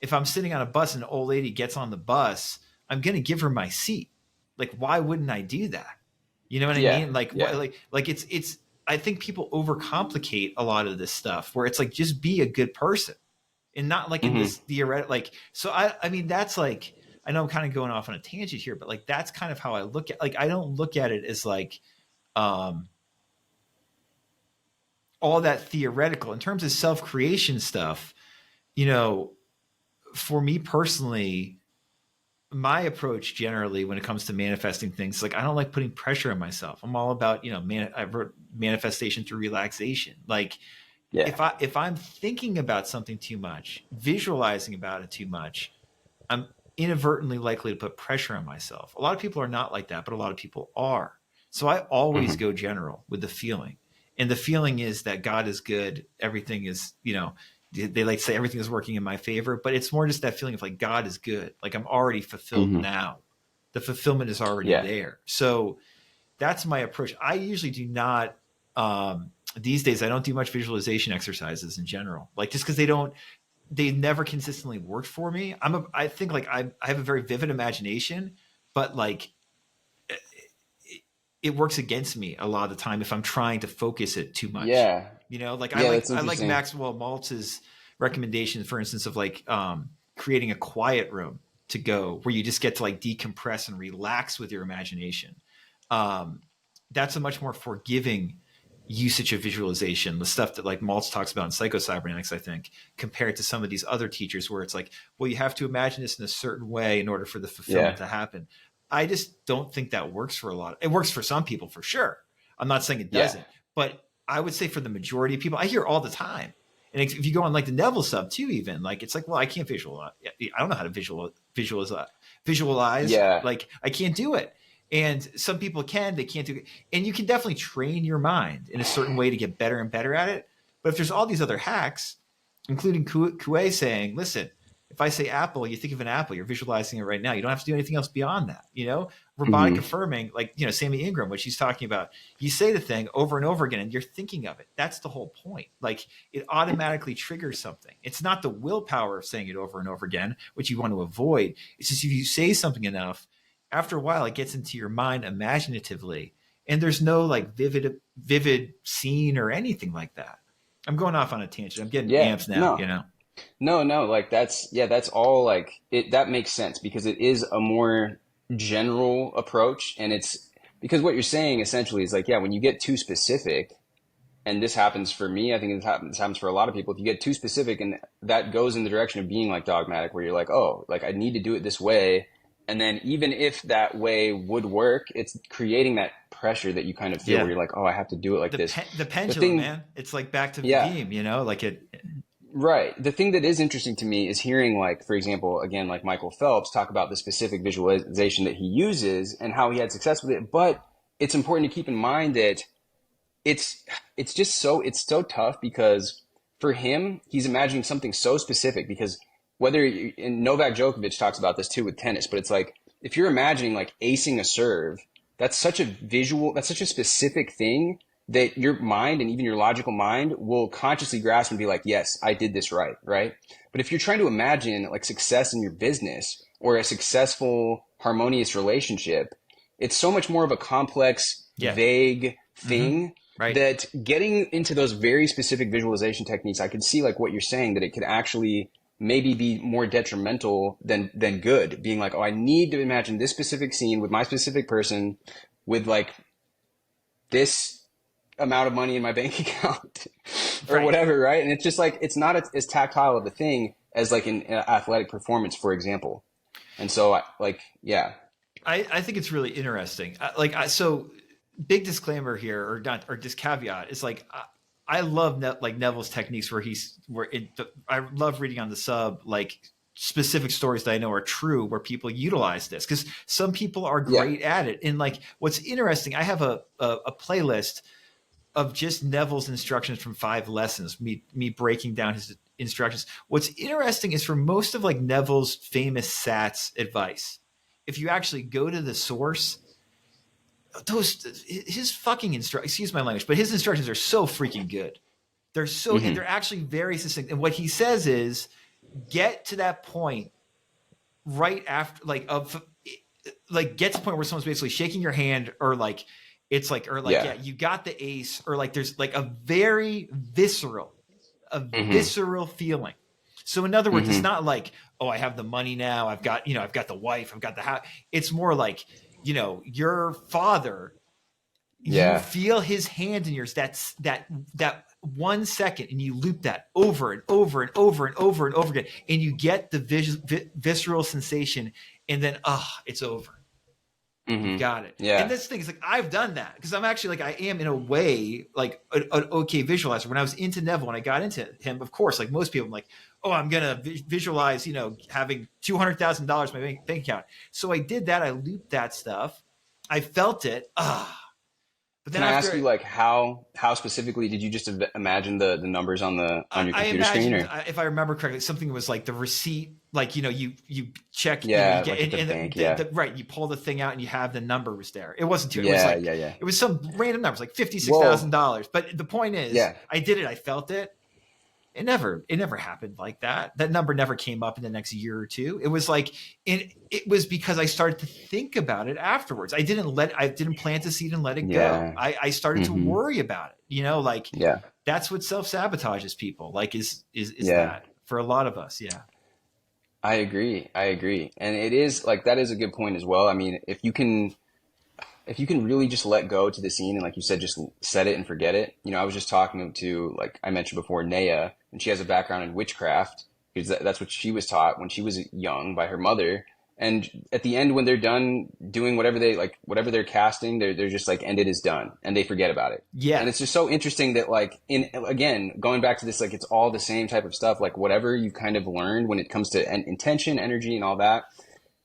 if I'm sitting on a bus and an old lady gets on the bus, I'm gonna give her my seat. Like, why wouldn't I do that? You know what I Yeah. mean? Like what, Yeah. like it's I think people overcomplicate a lot of this stuff where it's like, just be a good person, and not like in Hmm. this theoretic, like, so I mean, that's like, I know I'm kind of going off on a tangent here, but like that's kind of how I look at, like, I don't look at it as like um all that theoretical in terms of self-creation stuff. you know for me personally, my approach generally when it comes to manifesting things, like, I don't like putting pressure on myself. I'm all about, I wrote manifestation through relaxation. Like, Yeah. if I'm thinking about something too much, visualizing about it too much, I'm inadvertently likely to put pressure on myself. A lot of people are not like that, but a lot of people are. So I always Hmm. go general with the feeling. And the feeling is that God is good. Everything is, they like to say everything is working in my favor, but it's more just that feeling of like, God is good. Like, I'm already fulfilled Hmm. now. The fulfillment is already Yeah. there. So that's my approach. I usually do not, these days, I don't do much visualization exercises in general. Like, just because they never consistently worked for me. I think like I have a very vivid imagination, but like it, it works against me a lot of the time if I'm trying to focus it too much. Yeah. Like Yeah. That's I like interesting. Maxwell Maltz's recommendation, for instance, of like creating a quiet room to go where you just get to like decompress and relax with your imagination. Um, that's a much more forgiving usage of visualization, the stuff that like Maltz talks about in psychocybernetics, I think, compared to some of these other teachers where it's like, well, you have to imagine this in a certain way in order for the fulfillment Yeah. to happen. I just don't think that works for a lot. It works for some people for sure. I'm not saying it Yeah. doesn't, but I would say for the majority of people, I hear all the time. And if you go on like the Neville sub too, even like, it's like, well, I can't visualize. I don't know how to visualize. Yeah. Like, I can't do it. And some people can, they can't do it. And you can definitely train your mind in a certain way to get better and better at it. But if there's all these other hacks, including Kue saying, listen, if I say apple, you think of an apple, you're visualizing it right now. You don't have to do anything else beyond that. Robotic Hmm. affirming, like, Sammy Ingram, what she's talking about, you say the thing over and over again and you're thinking of it. That's the whole point. Like, it automatically triggers something. It's not the willpower of saying it over and over again, which you want to avoid. It's just if you say something enough, after a while, it gets into your mind imaginatively. And there's no like vivid scene or anything like that. I'm going off on a tangent. I'm getting Yeah. amps now, No. No, no, like that's all, like that makes sense because it is a more general approach, and it's because what you're saying essentially is like, yeah, when you get too specific, and this happens for me, I think this happens for a lot of people. If you get too specific and that goes in the direction of being like dogmatic, where you're like, oh, like I need to do it this way, And then even if that way would work, it's creating that pressure that you kind of feel where Yeah. you're like, oh, I have to do it like this. The The pendulum, thing, man. It's like back to yeah, Beam, you know, like it. right. The thing that is interesting to me is hearing, like, for example, again, like Michael Phelps talk about the specific visualization that he uses and how he had success with it. But it's important to keep in mind that it's it's so tough because for him, he's imagining something so specific because and Novak Djokovic talks about this too with tennis, but it's like if you're imagining like acing a serve, that's such a specific thing that your mind and even your logical mind will consciously grasp and be like, yes, I did this right, right? But if you're trying to imagine like success in your business or a successful harmonious relationship, it's so much more of a complex, Yeah. vague Mm-hmm. thing Right. that getting into those very specific visualization techniques, I could see like what you're saying, that it could actually maybe be more detrimental than good. Being like, oh, I need to imagine this specific scene with my specific person with like this amount of money in my bank account or Right. whatever, right? And it's just like it's not as tactile of a thing as like in athletic performance, for example. And so, yeah, I think it's really interesting. So big disclaimer here, or not, or just caveat is like, I love like Neville's techniques I love reading on the sub, like specific stories that I know are true where people utilize this because some people are yeah, great at it. And like, what's interesting, I have a playlist of just Neville's instructions from 5 lessons, me breaking down his instructions. What's interesting is for most of like Neville's famous Sats advice, if you actually go to the source, his fucking excuse my language, but his instructions are so freaking good. hmm They're actually very succinct. And what he says is get to that point right after get to the point where someone's basically shaking your hand or like it's like or like yeah, yeah, you got the ace or like there's like a hmm visceral feeling. So in other words, it's hmm not like, oh, I have the money now, I've got the wife, I've got the house. It's more like, your father, you yeah. feel his hand in yours. That 1 second, and you loop that over and over and over and over and over again, and you get the visceral sensation, and then it's over. You've hmm got it. And Yeah. this thing is like I've done that because I'm actually like I am in a way like an okay visualizer. When I was into Neville and I got into him, of course, like most people, I'm like, oh, I'm gonna visualize, having $200,000 in my bank account. So I did that. I looped that stuff. I felt it. But then Can I ask you after like how specifically did you just imagine the numbers on the on your I computer screen imagined, or if I remember correctly, something was like the receipt, like you check, you yeah, get like at the bank, yeah. right, you pull the thing out and you have the number was there. It wasn't too. It was Yeah, like yeah, yeah. it was some random numbers, like Well, $56,000. But the point is, yeah. I did it. I felt it. It never happened like that. That number never came up in the next year or two. It was like it was because I started to think about it afterwards. I didn't plant a seed and let it go. Yeah. I started to hmm worry about it. Like Yeah. that's what self sabotages people. Like is Yeah. that for a lot of us? Yeah. I agree. I agree. And it is like that is a good point as well. I mean, if you can really just let go to the scene and like you said, just set it and forget it. I was just talking to, like I mentioned before, Naya, and she has a background in witchcraft because that's what she was taught when she was young by her mother. And at the end, when they're done doing whatever they're casting, they're just like, and it is done, and they forget about it. Yeah. And it's just so interesting that like again, going back to this, like it's all the same type of stuff. Like whatever you kind of learned when it comes to intention, energy, and all that,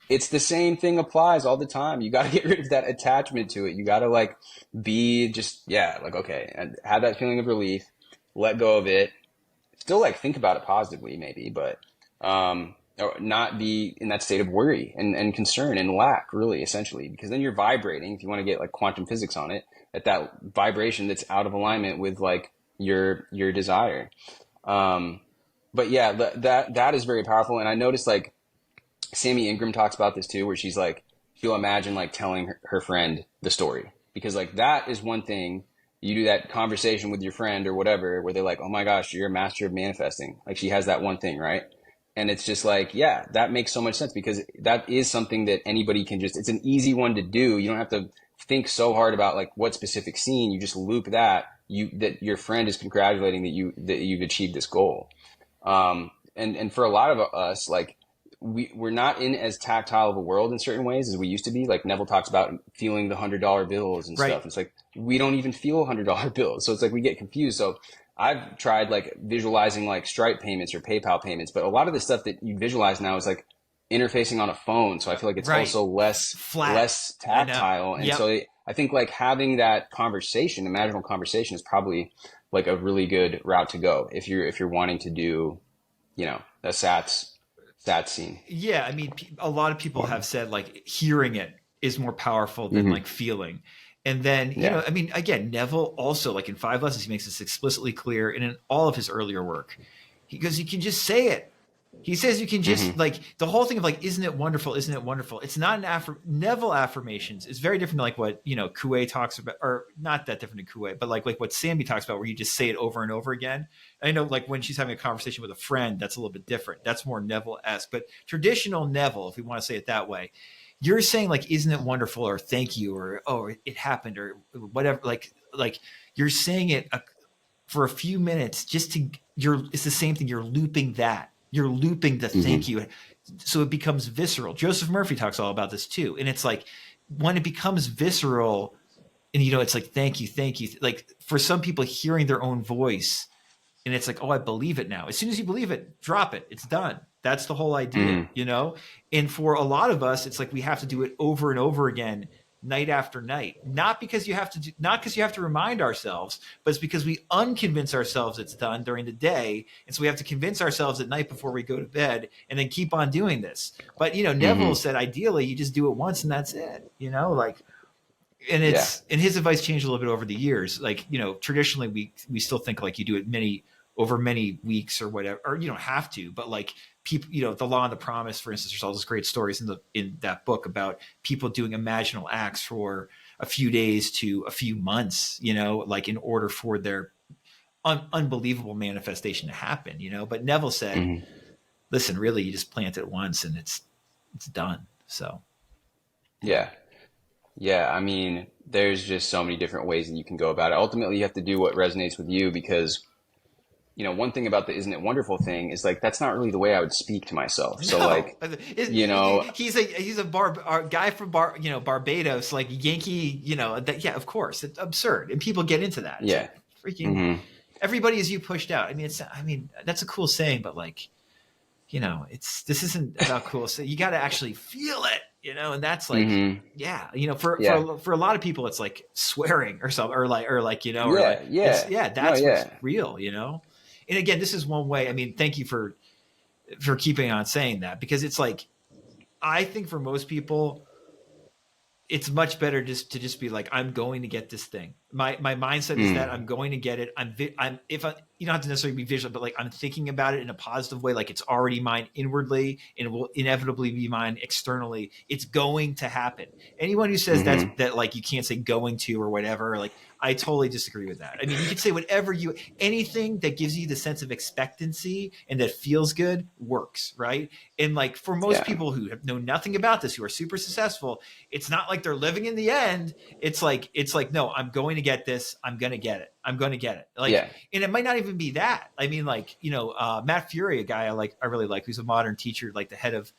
it's the same thing applies all the time. You got to get rid of that attachment to it. You got to like be just, yeah, like, okay, and have that feeling of relief, let go of it, still like think about it positively maybe, but, or not be in that state of worry and concern and lack really essentially, because then you're vibrating, if you want to get like quantum physics on it, at that vibration that's out of alignment with like your desire. Um, but yeah, that is very powerful. And I noticed like, Sammy Ingram talks about this too, where she's like, she'll imagine like telling her friend the story because like that is one thing. You do that conversation with your friend or whatever, where they're like, "Oh my gosh, you're a master of manifesting." Like she has that one thing, right? And it's just like, yeah, that makes so much sense because that is something that anybody can just. It's an easy one to do. You don't have to think so hard about like what specific scene. You just loop that your friend is congratulating that you've achieved this goal. And for a lot of us, like we're not in as tactile of a world in certain ways as we used to be. Like Neville talks about feeling the $100 bills and Right. stuff. It's like we don't even feel $100 bills, so it's like we get confused. So I've tried like visualizing like Stripe payments or PayPal payments, but a lot of the stuff that you visualize now is like interfacing on a phone. So I feel like it's Right. also Flat. less I know. tactile, and Yep. so I think like having that conversation, imaginal conversation, is probably like a really good route to go if you're wanting to do, a sats scene. Yeah, I mean, a lot of people have said like hearing it is more powerful than Hmm. like feeling. And then, Yeah. I mean, again, Neville also, like in Five Lessons, he makes this explicitly clear, and in all of his earlier work, because you can just say it. He says you can just Hmm. like the whole thing of like, isn't it wonderful? Isn't it wonderful? It's not Neville affirmations is very different to like what Coué talks about, or not that different to Coué, but like what Sammy talks about, where you just say it over and over again. I know like when she's having a conversation with a friend, that's a little bit different. That's more Neville-esque, but traditional Neville, if we want to say it that way, you're saying like, isn't it wonderful, or thank you, or oh, it happened, or whatever. Like you're saying it for a few minutes just to it's the same thing. You're looping that. You're looping the thank Hmm. you. So it becomes visceral. Joseph Murphy talks all about this too. And it's like when it becomes visceral and it's like thank you, thank you. Like for some people hearing their own voice and it's like, oh, I believe it now. As soon as you believe it, drop it. It's done. That's the whole idea, Hmm. And for a lot of us, it's like we have to do it over and over again, night after night. Not because you have to remind ourselves, but it's because we unconvince ourselves it's done during the day, and so we have to convince ourselves at night before we go to bed, and then keep on doing this. But Neville Hmm. said ideally you just do it once and that's it. Like and Yeah. it's and his advice changed a little bit over the years. Like traditionally we still think like you do it many weeks or whatever, or you don't have to, but like people, the Law and the Promise, for instance, there's all those great stories in that book about people doing imaginal acts for a few days to a few months, like in order for their unbelievable manifestation to happen. But Neville said, Hmm. listen, really, you just plant it once and it's done. So yeah. Yeah. Yeah. I mean, there's just so many different ways that you can go about it. Ultimately, you have to do what resonates with you because, one thing about the "Isn't it wonderful" thing is like that's not really the way I would speak to myself. So No, like, you know, he's a guy from Barbados, like Yankee, that, yeah, of course, it's absurd, and people get into that. It's yeah. like freaking Hmm. everybody is you pushed out. I mean that's a cool saying, but like this isn't about cool. So you got to actually feel it, and that's like Hmm. yeah, Yeah. for a lot of people it's like swearing or something, or like Yeah. it's Yeah. yeah, No, that's what's yeah. real. And again, this is one way. I mean, thank you for keeping on saying that, because it's like I think for most people it's much better just to just be like, I'm going to get this thing. My mindset is that I'm Mm. going to get it. I'm if I, you don't have to necessarily be visual, but like I'm thinking about it in a positive way, like it's already mine inwardly and it will inevitably be mine externally. It's going to happen. Anyone who says Hmm. that like you can't say going to or whatever, like I totally disagree with that. I mean, you could say whatever anything that gives you the sense of expectancy and that feels good works, right? And like for most Yeah. people who know nothing about this, who are super successful, it's not like they're living in the end. It's like no, I'm going to get this. I'm going to get it. I'm going to get it. Like, Yeah. and it might not even be that. I mean, like Matt Fury, a guy I really like, who's a modern teacher, like the head of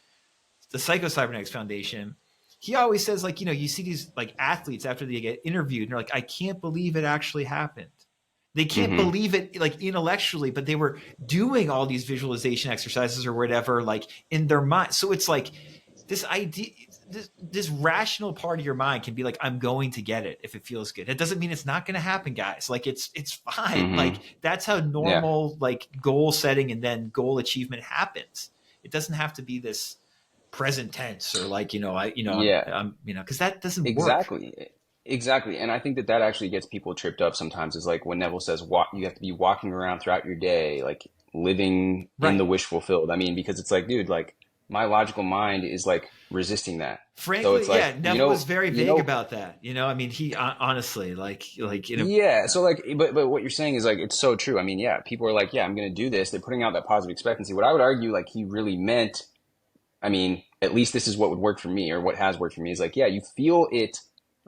the Psycho Cybernetics Foundation. He always says like you see these like athletes after they get interviewed and they're like, I can't believe it actually happened. They can't Hmm. believe it like intellectually, but they were doing all these visualization exercises or whatever, like in their mind. So it's like this idea, this rational part of your mind can be like, I'm going to get it if it feels good. It doesn't mean it's not going to happen, guys. Like it's fine. Hmm. Like that's how Yeah. normal like goal setting and then goal achievement happens. It doesn't have to be this present tense or like Yeah. I'm because that doesn't work. Exactly. Exactly. And I think that that actually gets people tripped up sometimes is like when Neville says walk, you have to be walking around throughout your day, like living in the Right. wish fulfilled. I mean, because it's like, dude, like my logical mind is like resisting that. So it's Frankly, like, yeah, Neville was very you vague know, about that. I mean, he honestly like yeah. So like, but what you're saying is like, it's so true. I mean, yeah, people are like, yeah, I'm going to do this. They're putting out that positive expectancy. What I would argue, like he really meant, I mean, at least this is what would work for me or what has worked for me is like, yeah, you feel it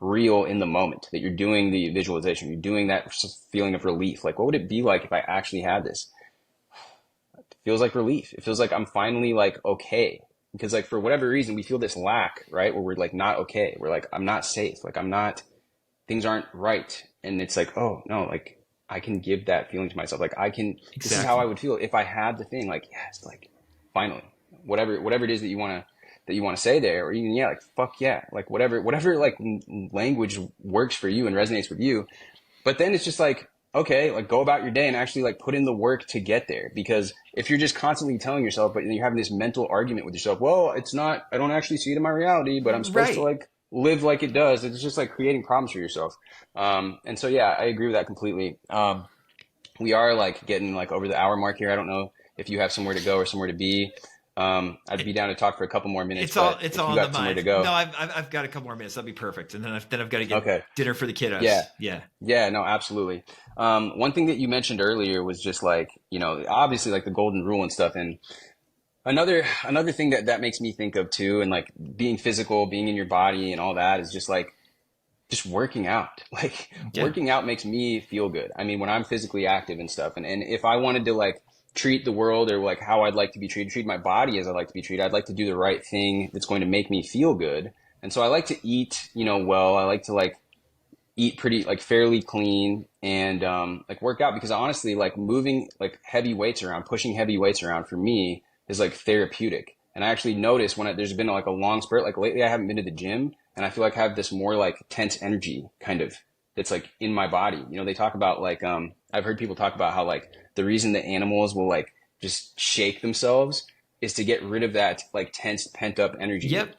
real in the moment that you're doing the visualization, you're doing that feeling of relief. Like, what would it be like if I actually had this? It feels like relief. It feels like I'm finally like, okay. because like for whatever reason we feel this lack, right? Where we're like not okay. We're like, I'm not safe. Like I'm not, things aren't right. And it's like, oh no, like I can give that feeling to myself. Like I can, this is how I Exactly. would feel if I had the thing. Like, yes, like finally, whatever it is that you want to say there, or even, yeah, like, fuck yeah, like whatever like language works for you and resonates with you. But then it's just like, okay, like go about your day and actually like put in the work to get there. Because if you're just constantly telling yourself, but you're having this mental argument with yourself, well, it's not, I don't actually see it in my reality, but I'm supposed to Right. like live like it does. It's just like creating problems for yourself. And so, yeah, I agree with that completely. We are like getting like over the hour mark here. I don't know if you have somewhere to go or somewhere to be. I'd be down to talk for a couple more minutes, but It's if all you on the got somewhere to mind. go, No, I've got a couple more minutes. That'll be perfect. And then I've got to get okay. dinner for the Yeah. kiddos. Yeah. Yeah, no, absolutely. One thing that you mentioned earlier was just like, obviously like the golden rule and stuff. And another thing that makes me think of too, and like being physical, being in your body and all that is just like just working out. Like Yeah. working out makes me feel good. I mean, when I'm physically active and stuff, and if I wanted to like treat the world or like how I'd like to be treated, treat my body as I like to be treated, I'd like to do the right thing that's going to make me feel good. And so I like to eat, well. I like to like eat pretty like fairly clean and like work out because honestly like moving like heavy weights around, pushing heavy weights around for me is like therapeutic. And I actually notice when there's been like a long spurt, like lately I haven't been to the gym and I feel like I have this more like tense energy kind of that's like in my body. They talk about like I've heard people talk about how like the reason that animals will like just shake themselves is to get rid of that like tense pent up energy. Yep.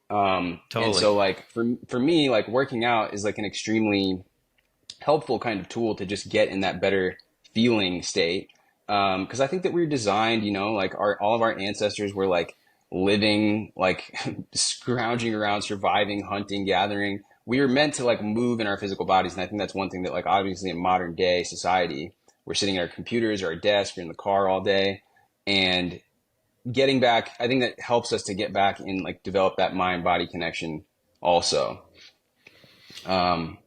And Totally. so like for me, like working out is like an extremely helpful kind of tool to just get in that better feeling state. Because I think that we're designed, like all of our ancestors were like living, like scrounging around, surviving, hunting, gathering. We were meant to like move in our physical bodies, and I think that's one thing that like obviously in modern day society, we're sitting at our computers or our desks, we're in the car all day, and getting back, I think that helps us to get back and like develop that mind body connection also. Um,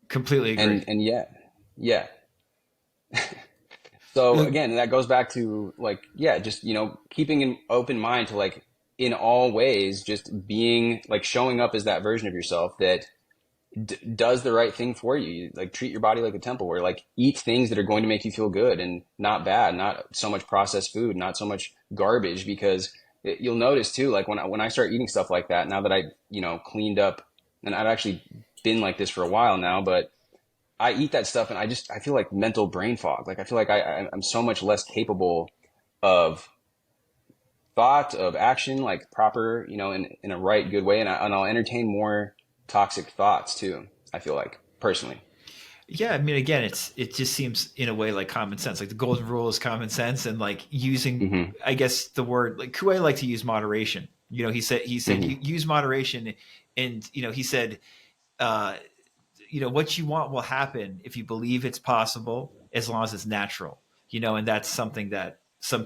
Completely agree. and yeah, yeah. So Uh, again, that goes back to like, yeah, just, keeping an open mind to like in all ways, just being like showing up as that version of yourself that does the right thing for you. Like treat your body like a temple where like eat things that are going to make you feel good and not bad, not so much processed food, not so much garbage, because you'll notice too, like when I start eating stuff like that, now that I, cleaned up and I've actually been like this for a while now, but I eat that stuff and I feel like mental brain fog. Like I feel like I'm so much less capable of thought, of action, like proper, in a right, good way. And I'll entertain more toxic thoughts too. I feel like personally. yeah. I mean, again, it just seems in a way like common sense. Like the golden rule is common sense, and like using, Hmm. I guess the word like Kuwait like to use moderation. He said Hmm. you use moderation, and he said, uh, what you want will happen if you believe it's possible, as long as it's natural. And that's something that some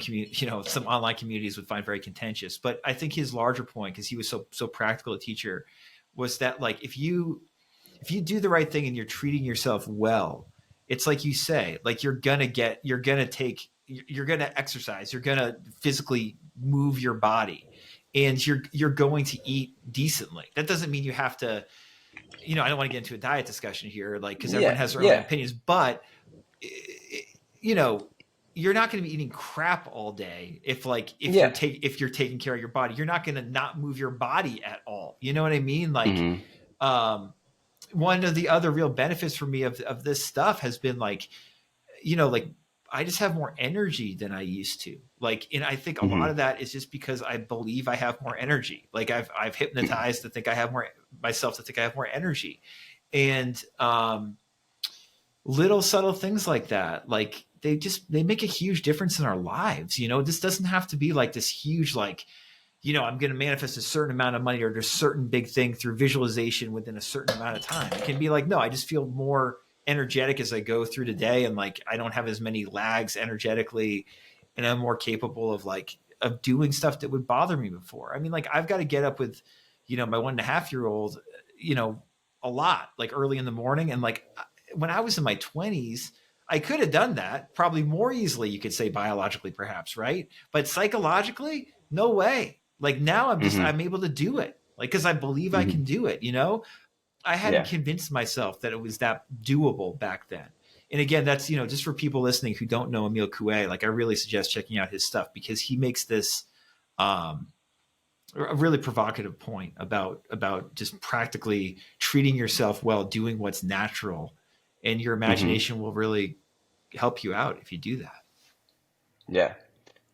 online communities would find very contentious. But I think his larger point, because he was so practical a teacher, was that like if you do the right thing and you're treating yourself well, it's like you say, like you're gonna exercise, you're gonna physically move your body, and you're going to eat decently. That doesn't mean you have to, I don't want to get into a diet discussion here, like, because everyone Yeah. has their own Yeah. opinions, but you know, you're not going to be eating crap all day Yeah. if you're taking care of your body. You're not going to not move your body at all. You know what I mean? Like, Hmm. um, one of the other real benefits for me of this stuff has been like, like I just have more energy than I used to. Like, and I think a lot Hmm. of that is just because I believe I have more energy. Like I've hypnotized to think I have more myself to think I have more energy, and little subtle things like that, like they make a huge difference in our lives. This doesn't have to be like this huge like, I'm going to manifest a certain amount of money or a certain big thing through visualization within a certain amount of time. It can be like, no, I just feel more energetic as I go through the day, and like I don't have as many lags energetically, and I'm more capable of doing stuff that would bother me before. I mean, like I've got to get up with, my 1.5 year old, you know, a lot, like early in the morning. And like when I was in my 20s, I could have done that probably more easily, you could say biologically, perhaps, right? But psychologically, no way. Like now Hmm. I'm able to do it. Like, cause I believe I Hmm. can do it, you know? I hadn't Yeah. convinced myself that it was that doable back then. And again, that's, just for people listening who don't know Emil Coué, like I really suggest checking out his stuff because he makes this um, a really provocative point about just practically treating yourself well, doing what's natural, and your Hmm. imagination will really help you out if you do that. Yeah.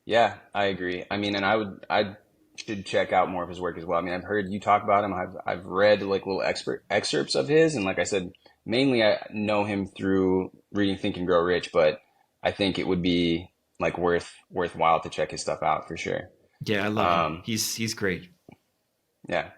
Yeah, I agree. I mean, and I should check out more of his work as well. I mean, I've heard you talk about him. I've read like little expert excerpts of his, and like I said, mainly I know him through reading Think and Grow Rich, but I think it would be like worthwhile to check his stuff out for sure. Yeah, I love him. Um, He's great. yeah.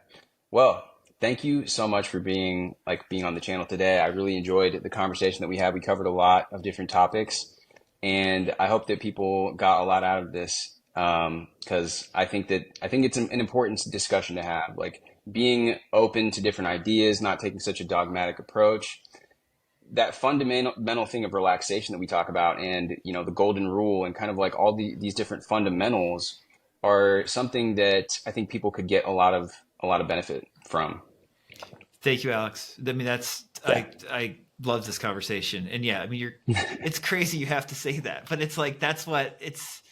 Well, thank you so much for being on the channel today. I really enjoyed the conversation that we had. We covered a lot of different topics, and I hope that people got a lot out of this because I think it's an important discussion to have. Like being open to different ideas, not taking such a dogmatic approach. That fundamental thing of relaxation that we talk about, and the golden rule, and kind of like all these different fundamentals are something that I think people could get a lot of benefit from. Thank you, Alex. I mean, that's Yeah. I love this conversation, and yeah, I mean, it's crazy you have to say that, but it's like that's what it's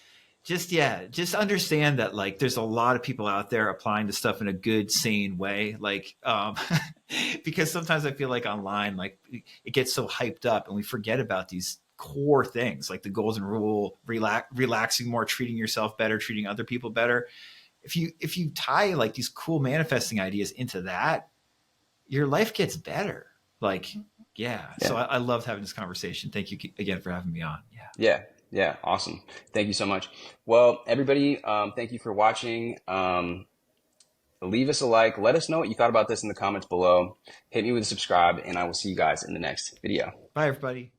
just yeah, just understand that like there's a lot of people out there applying the stuff in a good, sane way, like because sometimes I feel like online, like it gets so hyped up, and we forget about these core things like the golden rule, relaxing more, treating yourself better, treating other people better. If you tie like these cool manifesting ideas into that, your life gets better. Like, yeah. So Yeah. I loved having this conversation. Thank you again for having me on. Yeah. Yeah. Yeah. Awesome. Thank you so much. Well, everybody, thank you for watching. Leave us a like. Let us know what you thought about this in the comments below. Hit me with a subscribe, and I will see you guys in the next video. Bye, everybody.